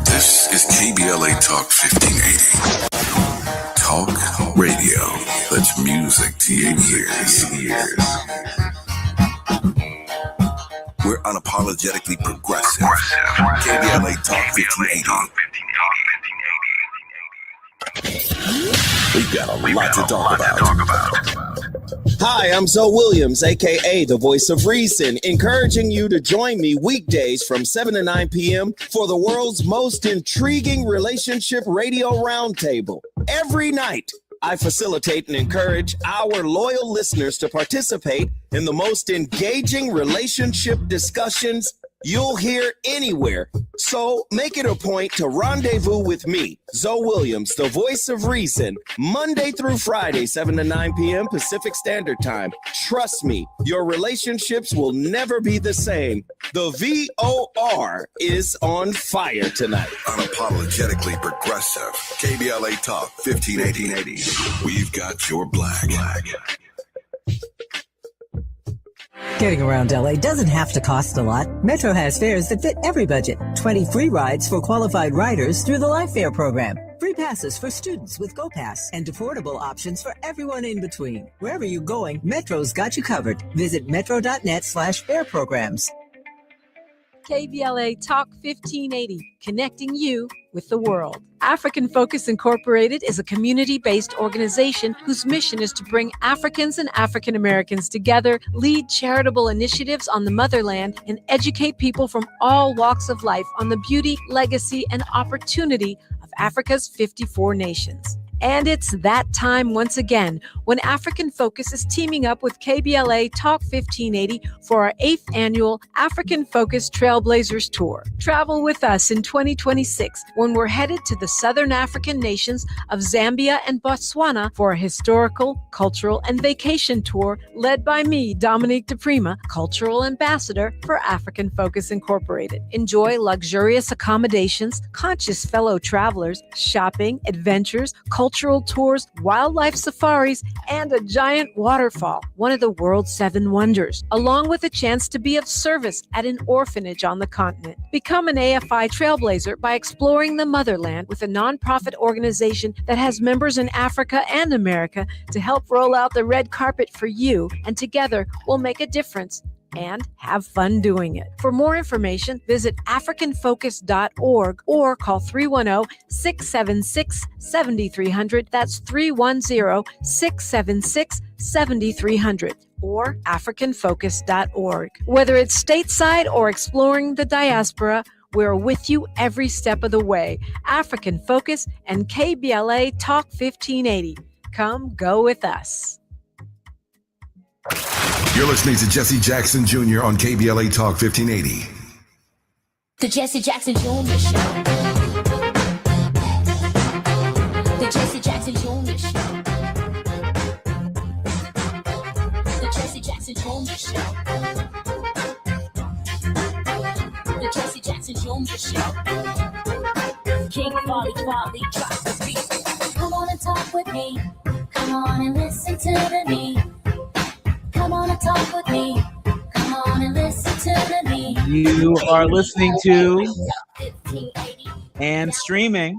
This is KBLA Talk 1580. Talk radio. That's music to your ears. We're unapologetically progressive. KBLA Talk 1580. We've got a lot to talk about.
Hi, I'm Zoe Williams, aka the Voice of Reason, encouraging you to join me weekdays from 7 to 9 p.m. for the world's most intriguing relationship radio roundtable. Every night, I facilitate and encourage our loyal listeners to participate in the most engaging relationship discussions you'll hear anywhere. So make it a point to rendezvous with me, Zoe Williams, the Voice of Reason, Monday through Friday, 7 to 9 p.m. Pacific Standard Time. Trust me, your relationships will never be the same. The VOR is on fire tonight.
Unapologetically progressive. KBLA Talk 1580. We've got your black.
Getting around LA doesn't have to cost a lot. Metro has fares that fit every budget. 20 free rides for qualified riders through the Life Fare program. Free passes for students with GoPass and affordable options for everyone in between. Wherever you're going, Metro's got you covered. Visit metro.net/fare programs.
KBLA Talk 1580, connecting you with the world. African Focus Incorporated is a community-based organization whose mission is to bring Africans and African Americans together, lead charitable initiatives on the motherland, and educate people from all walks of life on the beauty, legacy, and opportunity of Africa's 54 nations. And it's that time once again when African Focus is teaming up with KBLA Talk 1580 for our 8th annual African Focus Trailblazers Tour. Travel with us in 2026 when we're headed to the southern African nations of Zambia and Botswana for a historical, cultural, and vacation tour led by me, Dominique DePrima, Cultural Ambassador for African Focus Incorporated. Enjoy luxurious accommodations, conscious fellow travelers, shopping, adventures, cultural tours, wildlife safaris, and a giant waterfall, one of the world's 7 wonders, along with a chance to be of service at an orphanage on the continent. Become an AFI trailblazer by exploring the motherland with a nonprofit organization that has members in Africa and America to help roll out the red carpet for you, and together we'll make a difference and have fun doing it. For more information, visit africanfocus.org or call 310-676-7300. That's 310-676-7300 or africanfocus.org. Whether it's stateside or exploring the diaspora, we're with you every step of the way. African Focus and KBLA Talk 1580. Come go with us.
You're listening to Jesse Jackson Jr. on KBLA Talk 1580.
The Jesse Jackson Jr. Show. The Jesse Jackson Jr. Show. The Jesse Jackson Jr. Show. The Jesse Jackson Jr. Show. King Volley drops the beat. Come on and talk with me. Come on and listen to me. Come on and talk with me. Come on and listen to me.
You are listening to and streaming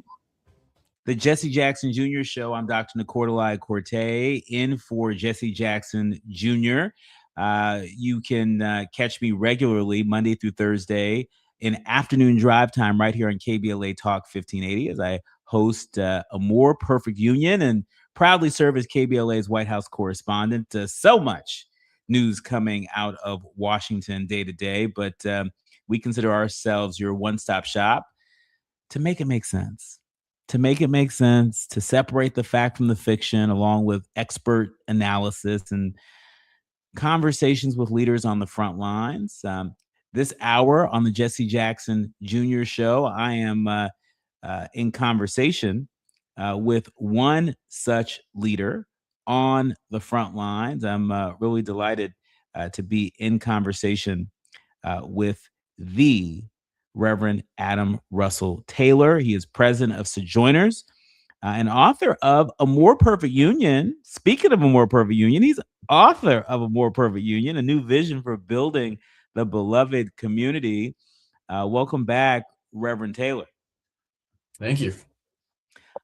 the Jesse Jackson Jr. Show. I'm Dr. Nicordelai Corte in for Jesse Jackson Jr. You can catch me regularly Monday through Thursday in afternoon drive time right here on KBLA Talk 1580 as I host A More Perfect Union and proudly serve as KBLA's White House correspondent. So much news coming out of Washington day to day, but we consider ourselves your one-stop shop to make it make sense. To make it make sense, to separate the fact from the fiction, along with expert analysis and conversations with leaders on the front lines. This hour on the Jesse Jackson Jr. Show, I am in conversation with one such leader on the front lines. I'm really delighted to be in conversation with the Reverend Adam Russell Taylor. He is president of Sojourners and author of A More Perfect Union. Speaking of A More Perfect Union, he's author of A More Perfect Union, a new vision for building the beloved community. Welcome back, Reverend Taylor.
Thank you.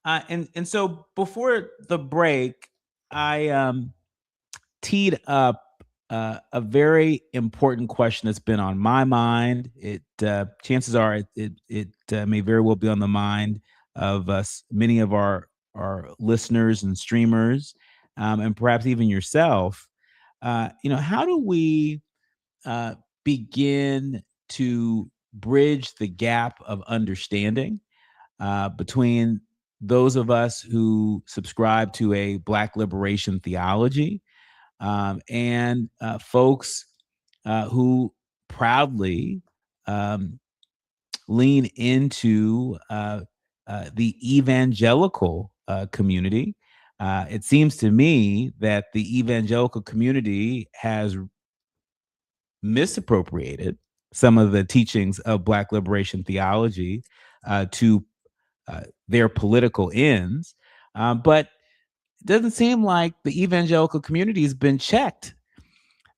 And so before the break, I teed up a very important question that's been on my mind. It chances are it may very well be on the mind of us, many of our listeners and streamers, and perhaps even yourself. How do we begin to bridge the gap of understanding between those of us who subscribe to a Black liberation theology and folks who proudly lean into the evangelical community? It seems to me that the evangelical community has misappropriated some of the teachings of Black liberation theology to their political ends, but it doesn't seem like the evangelical community has been checked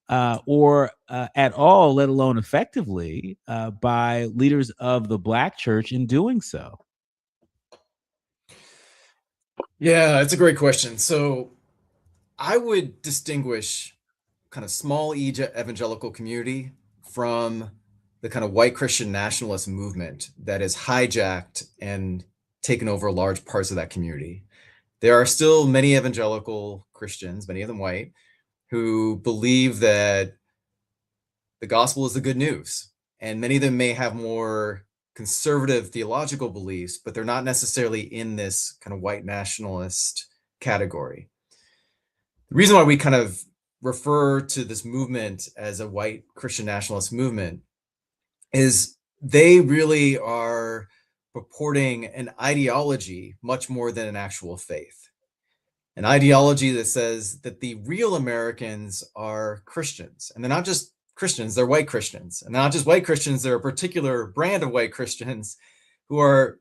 or at all, let alone effectively, by leaders of the Black church in doing so.
Yeah, it's a great question. So I would distinguish kind of small evangelical community from the kind of white Christian nationalist movement that has hijacked and taken over large parts of that community. There are still many evangelical Christians, many of them white, who believe that the gospel is the good news. And many of them may have more conservative theological beliefs, but they're not necessarily in this kind of white nationalist category. The reason why we kind of refer to this movement as a white Christian nationalist movement is they really are purporting an ideology much more than an actual faith. An ideology that says that the real Americans are Christians, and they're not just Christians, they're white Christians. And not just white Christians, they're a particular brand of white Christians who are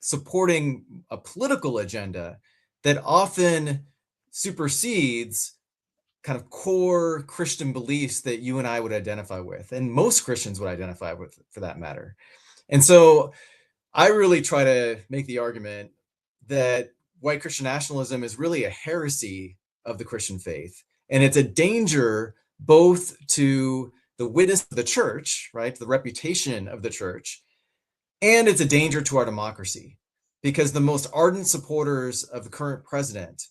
supporting a political agenda that often supersedes kind of core Christian beliefs that you and I would identify with, and most Christians would identify with, for that matter. And so I really try to make the argument that white Christian nationalism is really a heresy of the Christian faith. And it's a danger both to the witness of the church, right, the reputation of the church, and it's a danger to our democracy, because the most ardent supporters of the current president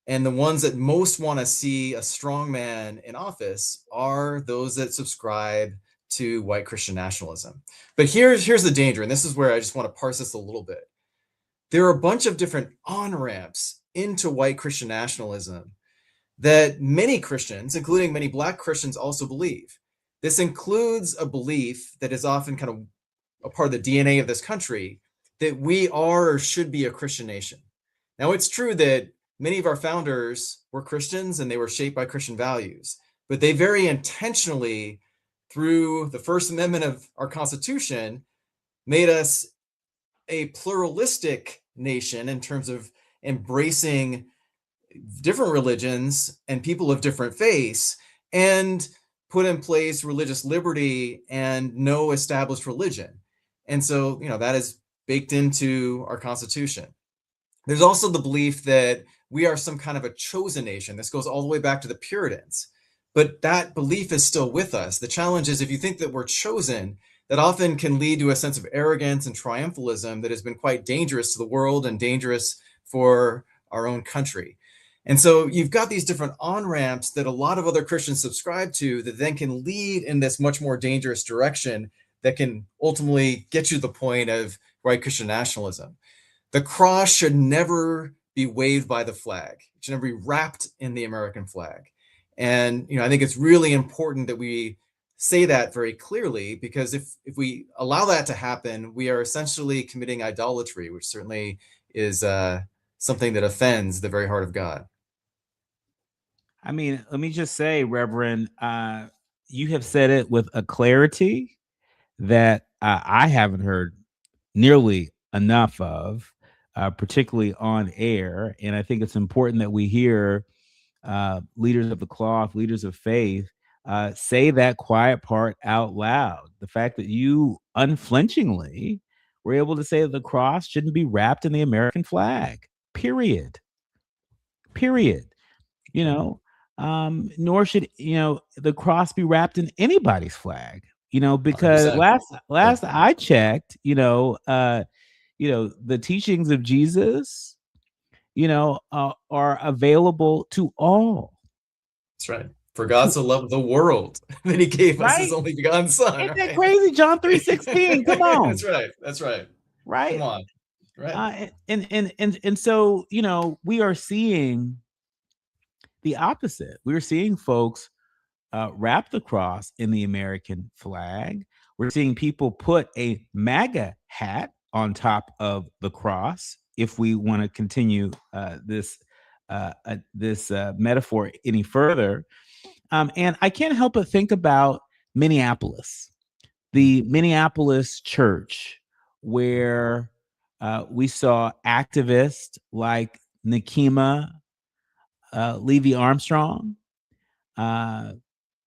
and the ones that most want to see a strong man in office are those that subscribe to white Christian nationalism. But here's the danger, and this is where I just want to parse this a little bit. There are a bunch of different on-ramps into white Christian nationalism that many Christians, including many Black Christians, also believe. This includes a belief that is often kind of a part of the DNA of this country, that we are or should be a Christian nation. Now, it's true that many of our founders were Christians and they were shaped by Christian values, but they very intentionally, through the First Amendment of our Constitution, made us a pluralistic nation in terms of embracing different religions and people of different faiths, and put in place religious liberty and no established religion. And so, that is baked into our Constitution. There's also the belief that we are some kind of a chosen nation. This goes all the way back to the Puritans, but that belief is still with us. The challenge is, if you think that we're chosen, that often can lead to a sense of arrogance and triumphalism that has been quite dangerous to the world and dangerous for our own country. And so you've got these different on-ramps that a lot of other Christians subscribe to that then can lead in this much more dangerous direction that can ultimately get you to the point of white Christian nationalism. The cross should never be waved by the flag. It should never be wrapped in the American flag. And I think it's really important that we say that very clearly, because if we allow that to happen, we are essentially committing idolatry, which certainly is something that offends the very heart of God.
I mean, let me just say, Reverend, you have said it with a clarity that I haven't heard nearly enough of, particularly on air. And I think it's important that we hear leaders of the cloth, leaders of faith, say that quiet part out loud. The fact that you unflinchingly were able to say that the cross shouldn't be wrapped in the American flag, period. Nor should, the cross be wrapped in anybody's flag, because
100%.
last I checked, the teachings of Jesus, are available to all.
That's right. For God so loved the world that he gave us his only begotten son.
Isn't that crazy? John 3:16. Come on.
That's right.
Right.
Come on. Right.
And so, we are seeing the opposite. We're seeing folks wrap the cross in the American flag. We're seeing people put a MAGA hat on top of the cross, if we want to continue this metaphor any further. And I can't help but think about Minneapolis, the Minneapolis church, where we saw activists like Nikema Levy Armstrong,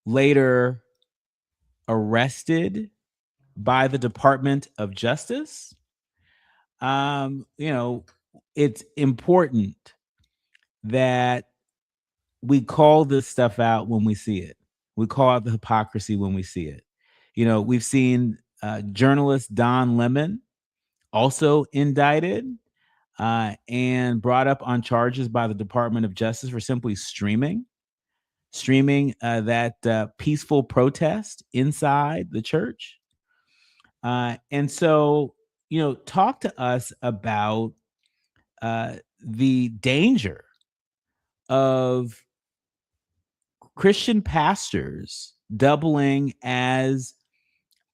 later arrested by the Department of Justice. It's important that we call this stuff out when we see it. We call out the hypocrisy when we see it. We've seen journalist Don Lemon also indicted and brought up on charges by the Department of Justice for simply streaming that peaceful protest inside the church. And so, talk to us about the danger of Christian pastors doubling as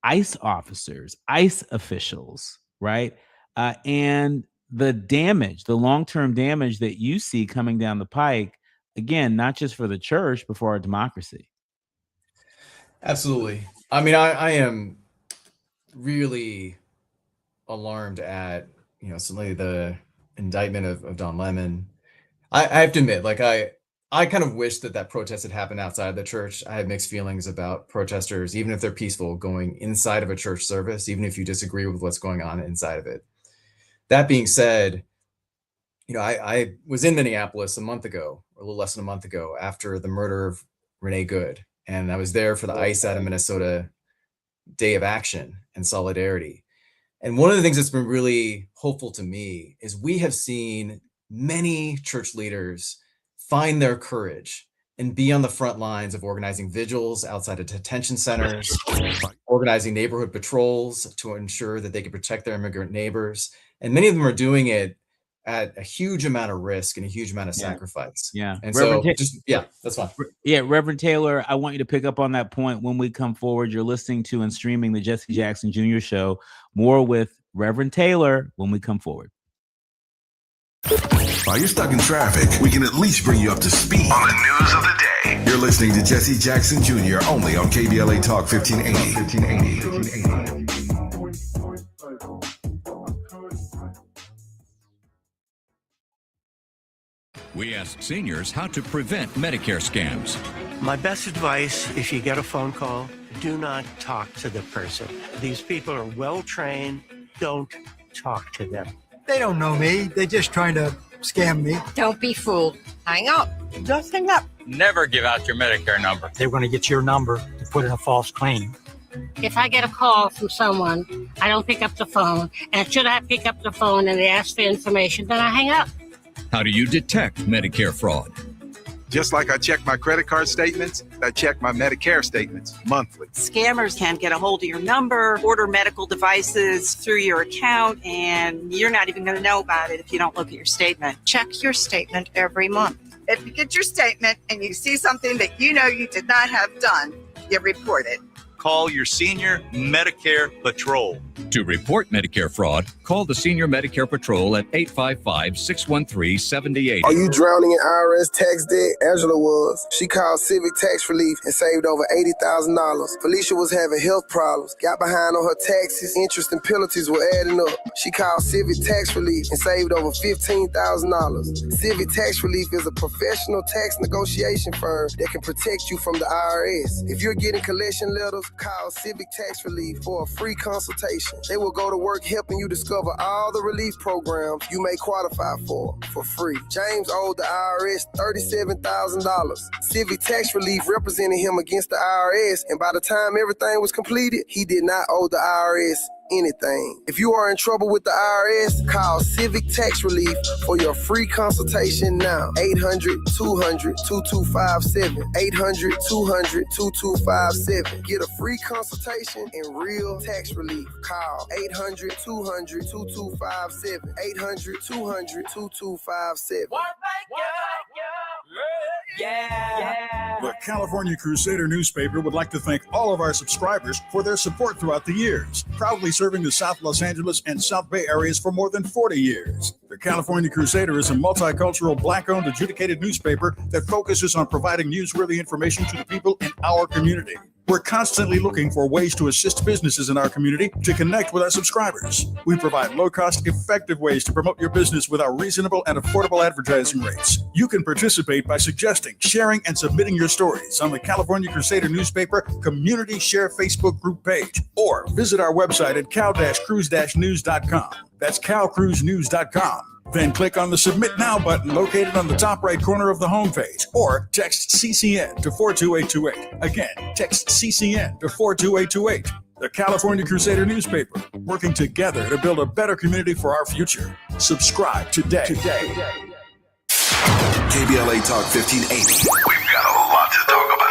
ICE officers, ICE officials, right? And the long-term damage that you see coming down the pike, again, not just for the church, but for our democracy.
Absolutely. I mean, I am really alarmed at, certainly the indictment of Don Lemon. I have to admit, like, I kind of wish that protest had happened outside of the church. I have mixed feelings about protesters, even if they're peaceful, going inside of a church service, even if you disagree with what's going on inside of it. That being said, I was in Minneapolis a month ago, or a little less than a month ago, after the murder of Renee Good. And I was there for the ICE out of Minnesota Day of Action and Solidarity. And one of the things that's been really hopeful to me is we have seen many church leaders find their courage and be on the front lines of organizing vigils outside of detention centers, organizing neighborhood patrols to ensure that they can protect their immigrant neighbors. And many of them are doing it at a huge amount of risk and a huge amount of sacrifice.
Yeah.
And
Reverend
that's fine.
Yeah, Reverend Taylor, I want you to pick up on that point when we come forward. You're listening to and streaming the Jesse Jackson Jr. Show. More with Reverend Taylor when we come forward.
While you're stuck in traffic, we can at least bring you up to speed on the news of the day. You're listening to Jesse Jackson Jr. only on KBLA Talk 1580.
We ask seniors how to prevent Medicare scams.
My best advice, if you get a phone call, do not talk to the person. These people are well trained. Don't talk to them.
They don't know me. They're just trying to scam me.
Don't be fooled. Hang up. Just hang up.
Never give out your Medicare number.
They're going to get your number to put in a false claim.
If I get a call from someone, I don't pick up the phone. And should I pick up the phone and they ask for information, then I hang up.
How do you detect Medicare fraud?
Just like I check my credit card statements, I check my Medicare statements monthly.
Scammers can get a hold of your number, order medical devices through your account, and you're not even going to know about it if you don't look at your statement.
Check your statement every month. If you get your statement and you see something that you know you did not have done, you report it.
Call your senior Medicare Patrol.
To report Medicare fraud, call the Senior Medicare Patrol at 855-613-7080.
Are you drowning in IRS tax debt? Angela was. She called Civic Tax Relief and saved over $80,000. Felicia was having health problems, got behind on her taxes, interest and penalties were adding up. She called Civic Tax Relief and saved over $15,000. Civic Tax Relief is a professional tax negotiation firm that can protect you from the IRS. If you're getting collection letters, call Civic Tax Relief for a free consultation. They will go to work helping you discover all the relief programs you may qualify for free. James owed the IRS $37,000. Civic Tax Relief represented him against the IRS, and by the time everything was completed, he did not owe the IRS anything. If you are in trouble with the IRS, call Civic Tax Relief for your free consultation now. 800-200-2257. 800-200-2257. Get a free consultation and real tax relief. Call 800-200-2257. 800-200-2257.
The California Crusader newspaper would like to thank all of our subscribers for their support throughout the years, proudly serving the South Los Angeles and South Bay areas for more than 40 years. The California Crusader is a multicultural, Black-owned, adjudicated newspaper that focuses on providing newsworthy information to the people in our community. We're constantly looking for ways to assist businesses in our community to connect with our subscribers. We provide low-cost, effective ways to promote your business with our reasonable and affordable advertising rates. You can participate by suggesting, sharing, and submitting your stories on the California Crusader newspaper Community Share Facebook group page, or visit our website at cal-cruise-news.com. That's calcruisenews.com. Then click on the Submit Now button located on the top right corner of the homepage, or text CCN to 42828. Again, text CCN to 42828. The California Crusader newspaper, working together to build a better community for our future. Subscribe today.
KBLA Talk 1580. We've got a lot to talk about.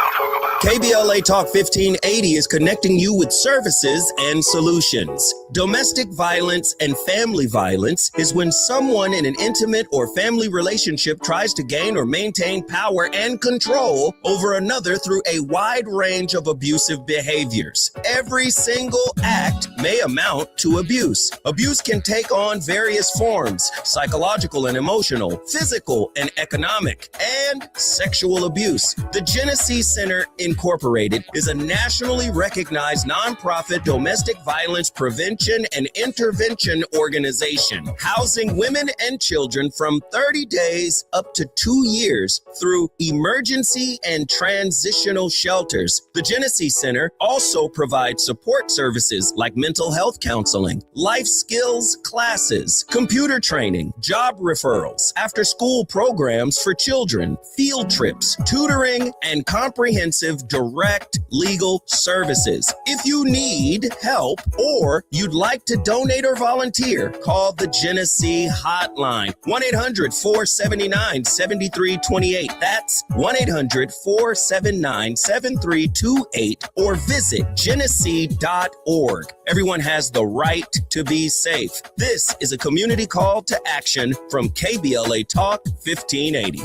KBLA Talk 1580 is connecting you with services and solutions. Domestic violence and family violence is when someone in an intimate or family relationship tries to gain or maintain power and control over another through a wide range of abusive behaviors. Every single act may amount to abuse. Abuse can take on various forms: psychological and emotional, physical and economic, and sexual abuse. The Genesee Center Incorporated is a nationally recognized nonprofit domestic violence prevention and intervention organization, housing women and children from 30 days up to 2 years through emergency and transitional shelters. The Genesee Center also provides support services like mental health counseling, life skills classes, computer training, job referrals, after-school programs for children, field trips, tutoring, and comprehensive direct legal services. If you need help or you'd like to donate or volunteer, call the Genesee Hotline, 1-800-479-7328. That's 1-800-479-7328, or visit genesee.org. Everyone has the right to be safe. This is a community call to action from KBLA Talk 1580.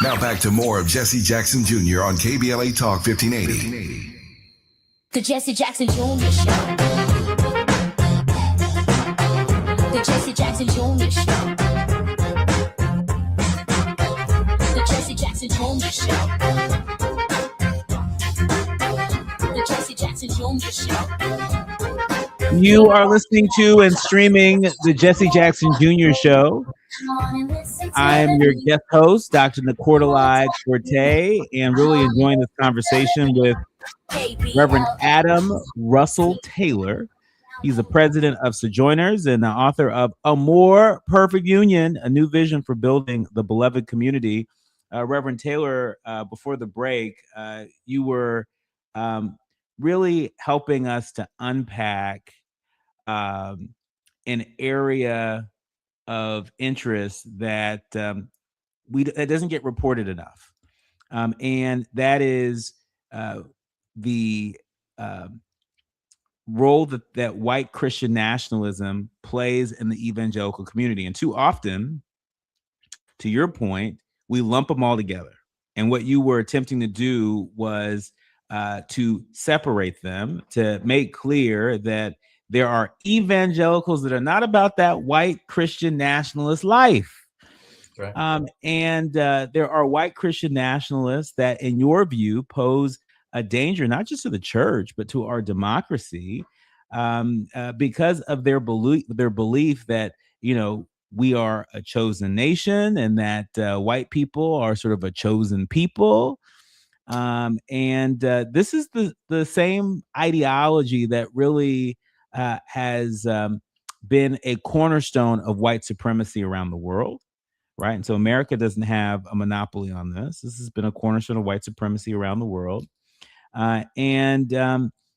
Now back to more of Jesse Jackson Jr. on KBLA Talk 1580.
The Jesse Jackson Jr. Show. The Jesse Jackson Jr. Show. The Jesse Jackson Jr. Show. The Jesse Jackson Jr. Show.
You are listening to and streaming the Jesse Jackson Jr. Show. I'm your guest host, Dr. Nicordelai Corte, and really enjoying this conversation with Reverend Adam Russell Taylor. He's the president of Sojourners and the author of A More Perfect Union, a new vision for building the beloved community. Reverend Taylor, before the break, you were really helping us to unpack an area of interest that that doesn't get reported enough, and that is the role that white Christian nationalism plays in the evangelical community. And too often, to your point, we lump them all together. And what you were attempting to do was to separate them, to make clear that there are evangelicals that are not about that white Christian nationalist life.
Right.
And there are white Christian nationalists that, in your view, pose a danger, not just to the church, but to our democracy, because of their belief that, you know, we are a chosen nation and that white people are sort of a chosen people. And this is the same ideology that really has been a cornerstone of white supremacy around the world, right? And so America doesn't have a monopoly on this. This has been a cornerstone of white supremacy around the world. And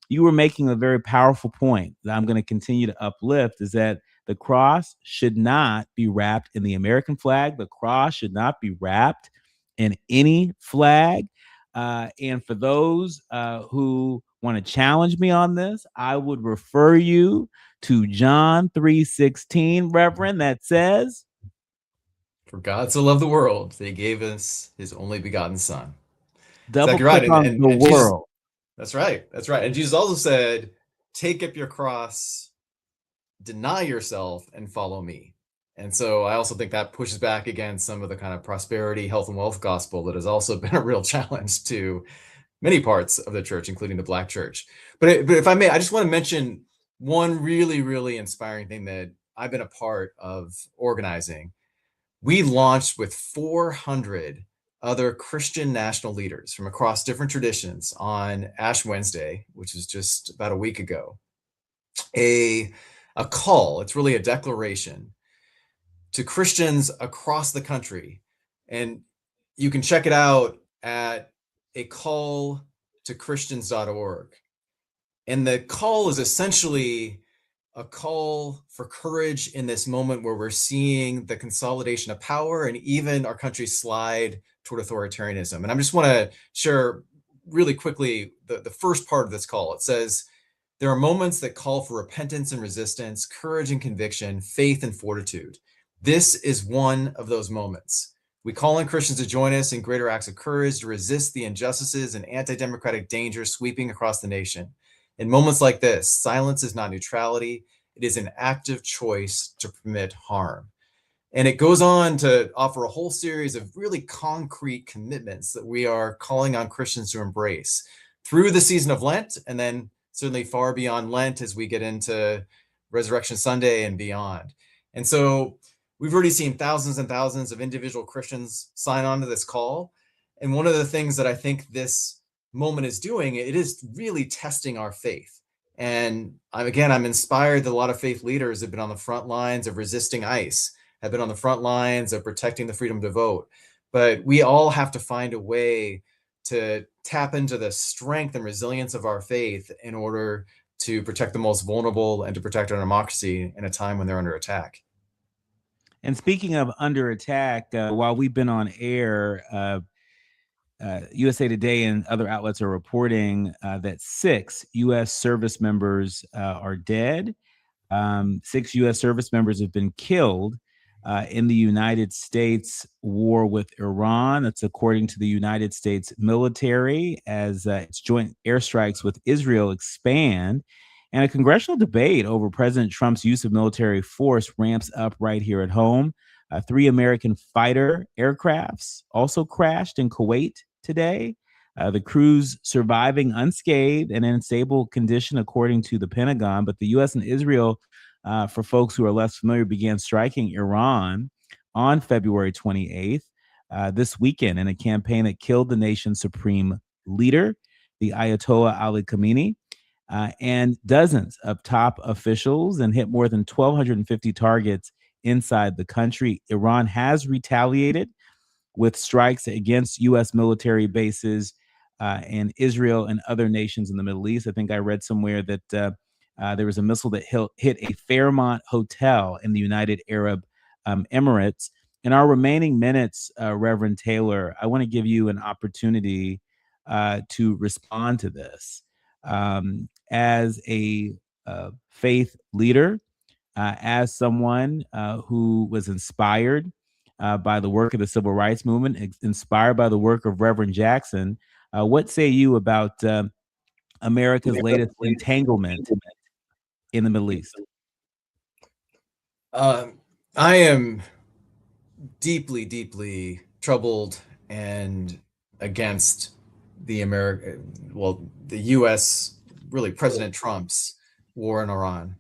you were making a very powerful point that I'm going to continue to uplift, is that the cross should not be wrapped in the American flag. The cross should not be wrapped in any flag. And for those who want to challenge me on this, I would refer you to John 3:16, Reverend, that says,
"For God so loved the world, that he gave us his only begotten Son."
Double
Exactly right.
click on
And
the
Jesus,
world.
that's right. That's right. And Jesus also said, "Take up your cross, deny yourself, and follow me." And so I also think that pushes back against some of the kind of prosperity, health, and wealth gospel that has also been a real challenge to many parts of the church, including the Black church. But if I may, I just want to mention one really, really inspiring thing that I've been a part of organizing. We launched with 400 other Christian national leaders from across different traditions on Ash Wednesday, which was just about a week ago, a call. It's really a declaration to Christians across the country. And you can check it out at acalltochristians.org. And the call is essentially a call for courage in this moment where we're seeing the consolidation of power and even our country slide toward authoritarianism. And I just want to share really quickly the first part of this call. It says, there are moments that call for repentance and resistance, courage and conviction, faith and fortitude. This is one of those moments. We call on Christians to join us in greater acts of courage to resist the injustices and anti-democratic dangers sweeping across the nation. In moments like this, silence is not neutrality. It is an active choice to permit harm. And it goes on to offer a whole series of really concrete commitments that we are calling on Christians to embrace through the season of Lent, and then certainly far beyond Lent as we get into Resurrection Sunday and beyond. And so we've already seen thousands and thousands of individual Christians sign on to this call. And one of the things that I think this moment is doing, it is really testing our faith. And I'm inspired that a lot of faith leaders have been on the front lines of resisting ICE, have been on the front lines of protecting the freedom to vote. But we all have to find a way to tap into the strength and resilience of our faith in order to protect the most vulnerable and to protect our democracy in a time when they're under attack.
And speaking of under attack, while we've been on air, USA Today and other outlets are reporting that 6 U.S. service members are dead. 6 U.S. service members have been killed in the United States war with Iran. That's according to the United States military as its joint airstrikes with Israel expand. And a congressional debate over President Trump's use of military force ramps up right here at home. 3 American fighter aircrafts also crashed in Kuwait today. The crews surviving unscathed and in stable condition, according to the Pentagon. But the U.S. and Israel, for folks who are less familiar, began striking Iran on February 28th this weekend in a campaign that killed the nation's supreme leader, the Ayatollah Ali Khamenei, and dozens of top officials, and hit more than 1,250 targets inside the country. Iran has retaliated with strikes against U.S. military bases in Israel and other nations in the Middle East. I think I read somewhere that there was a missile that hit a Fairmont hotel in the United Arab Emirates. In our remaining minutes, Reverend Taylor, I want to give you an opportunity to respond to this. As a faith leader, as someone who was inspired by the work of the civil rights movement, inspired by the work of Reverend Jackson, what say you about America's latest entanglement in the Middle East?
I am deeply, deeply troubled and against the U.S., really President Trump's war in Iran.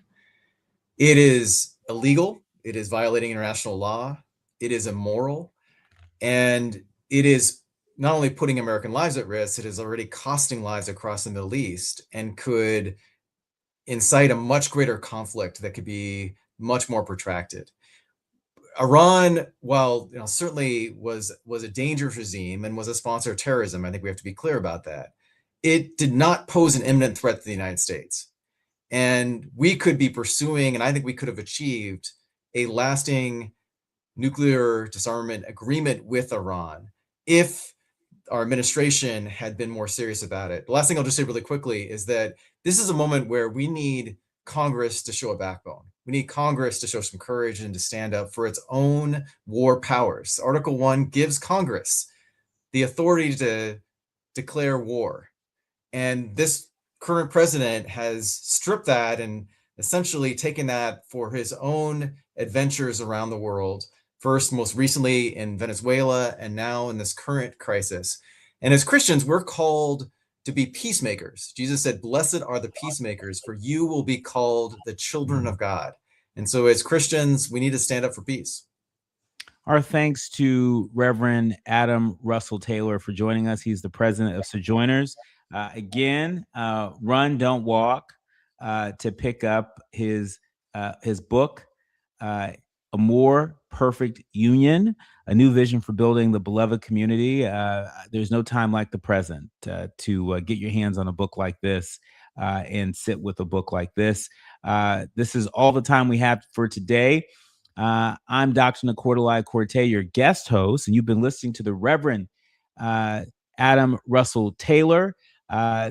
It is illegal. It is violating international law. It is immoral. And it is not only putting American lives at risk, it is already costing lives across the Middle East and could incite a much greater conflict that could be much more protracted. Iran, while certainly was a dangerous regime and was a sponsor of terrorism, I think we have to be clear about that. It did not pose an imminent threat to the United States. And we could be pursuing, and I think we could have achieved, a lasting nuclear disarmament agreement with Iran if our administration had been more serious about it. The last thing I'll just say really quickly is that this is a moment where we need Congress to show a backbone. We need Congress to show some courage and to stand up for its own war powers. Article 1 gives Congress the authority to declare war. And this current president has stripped that and essentially taken that for his own adventures around the world, first, most recently in Venezuela, and now in this current crisis. And as Christians, we're called to be peacemakers. Jesus said, "Blessed are the peacemakers, for you will be called the children of God." And so as Christians, we need to stand up for peace.
Our thanks to Reverend Adam Russell Taylor for joining us. He's the president of Sojourners. Again, run, don't walk, to pick up his book, A More Perfect Union, a new vision for building the beloved community. There's no time like the present to get your hands on a book like this and sit with a book like this. This is all the time we have for today. I'm Dr. Nicordelai Corte, your guest host, and you've been listening to the Reverend Adam Russell Taylor.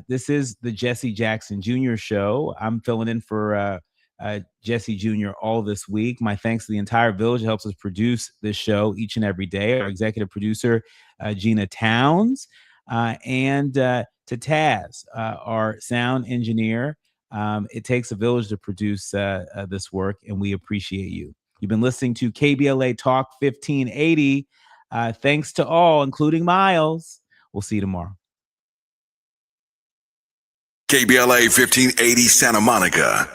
This is the Jesse Jackson Jr. Show. I'm filling in for Jesse Jr. all this week. My thanks to the entire village that helps us produce this show each and every day. Our executive producer, Gina Towns, and to Taz, our sound engineer. It takes a village to produce this work, and we appreciate you. You've been listening to KBLA Talk 1580. Thanks to all, including Miles. We'll see you tomorrow.
KBLA 1580 Santa Monica.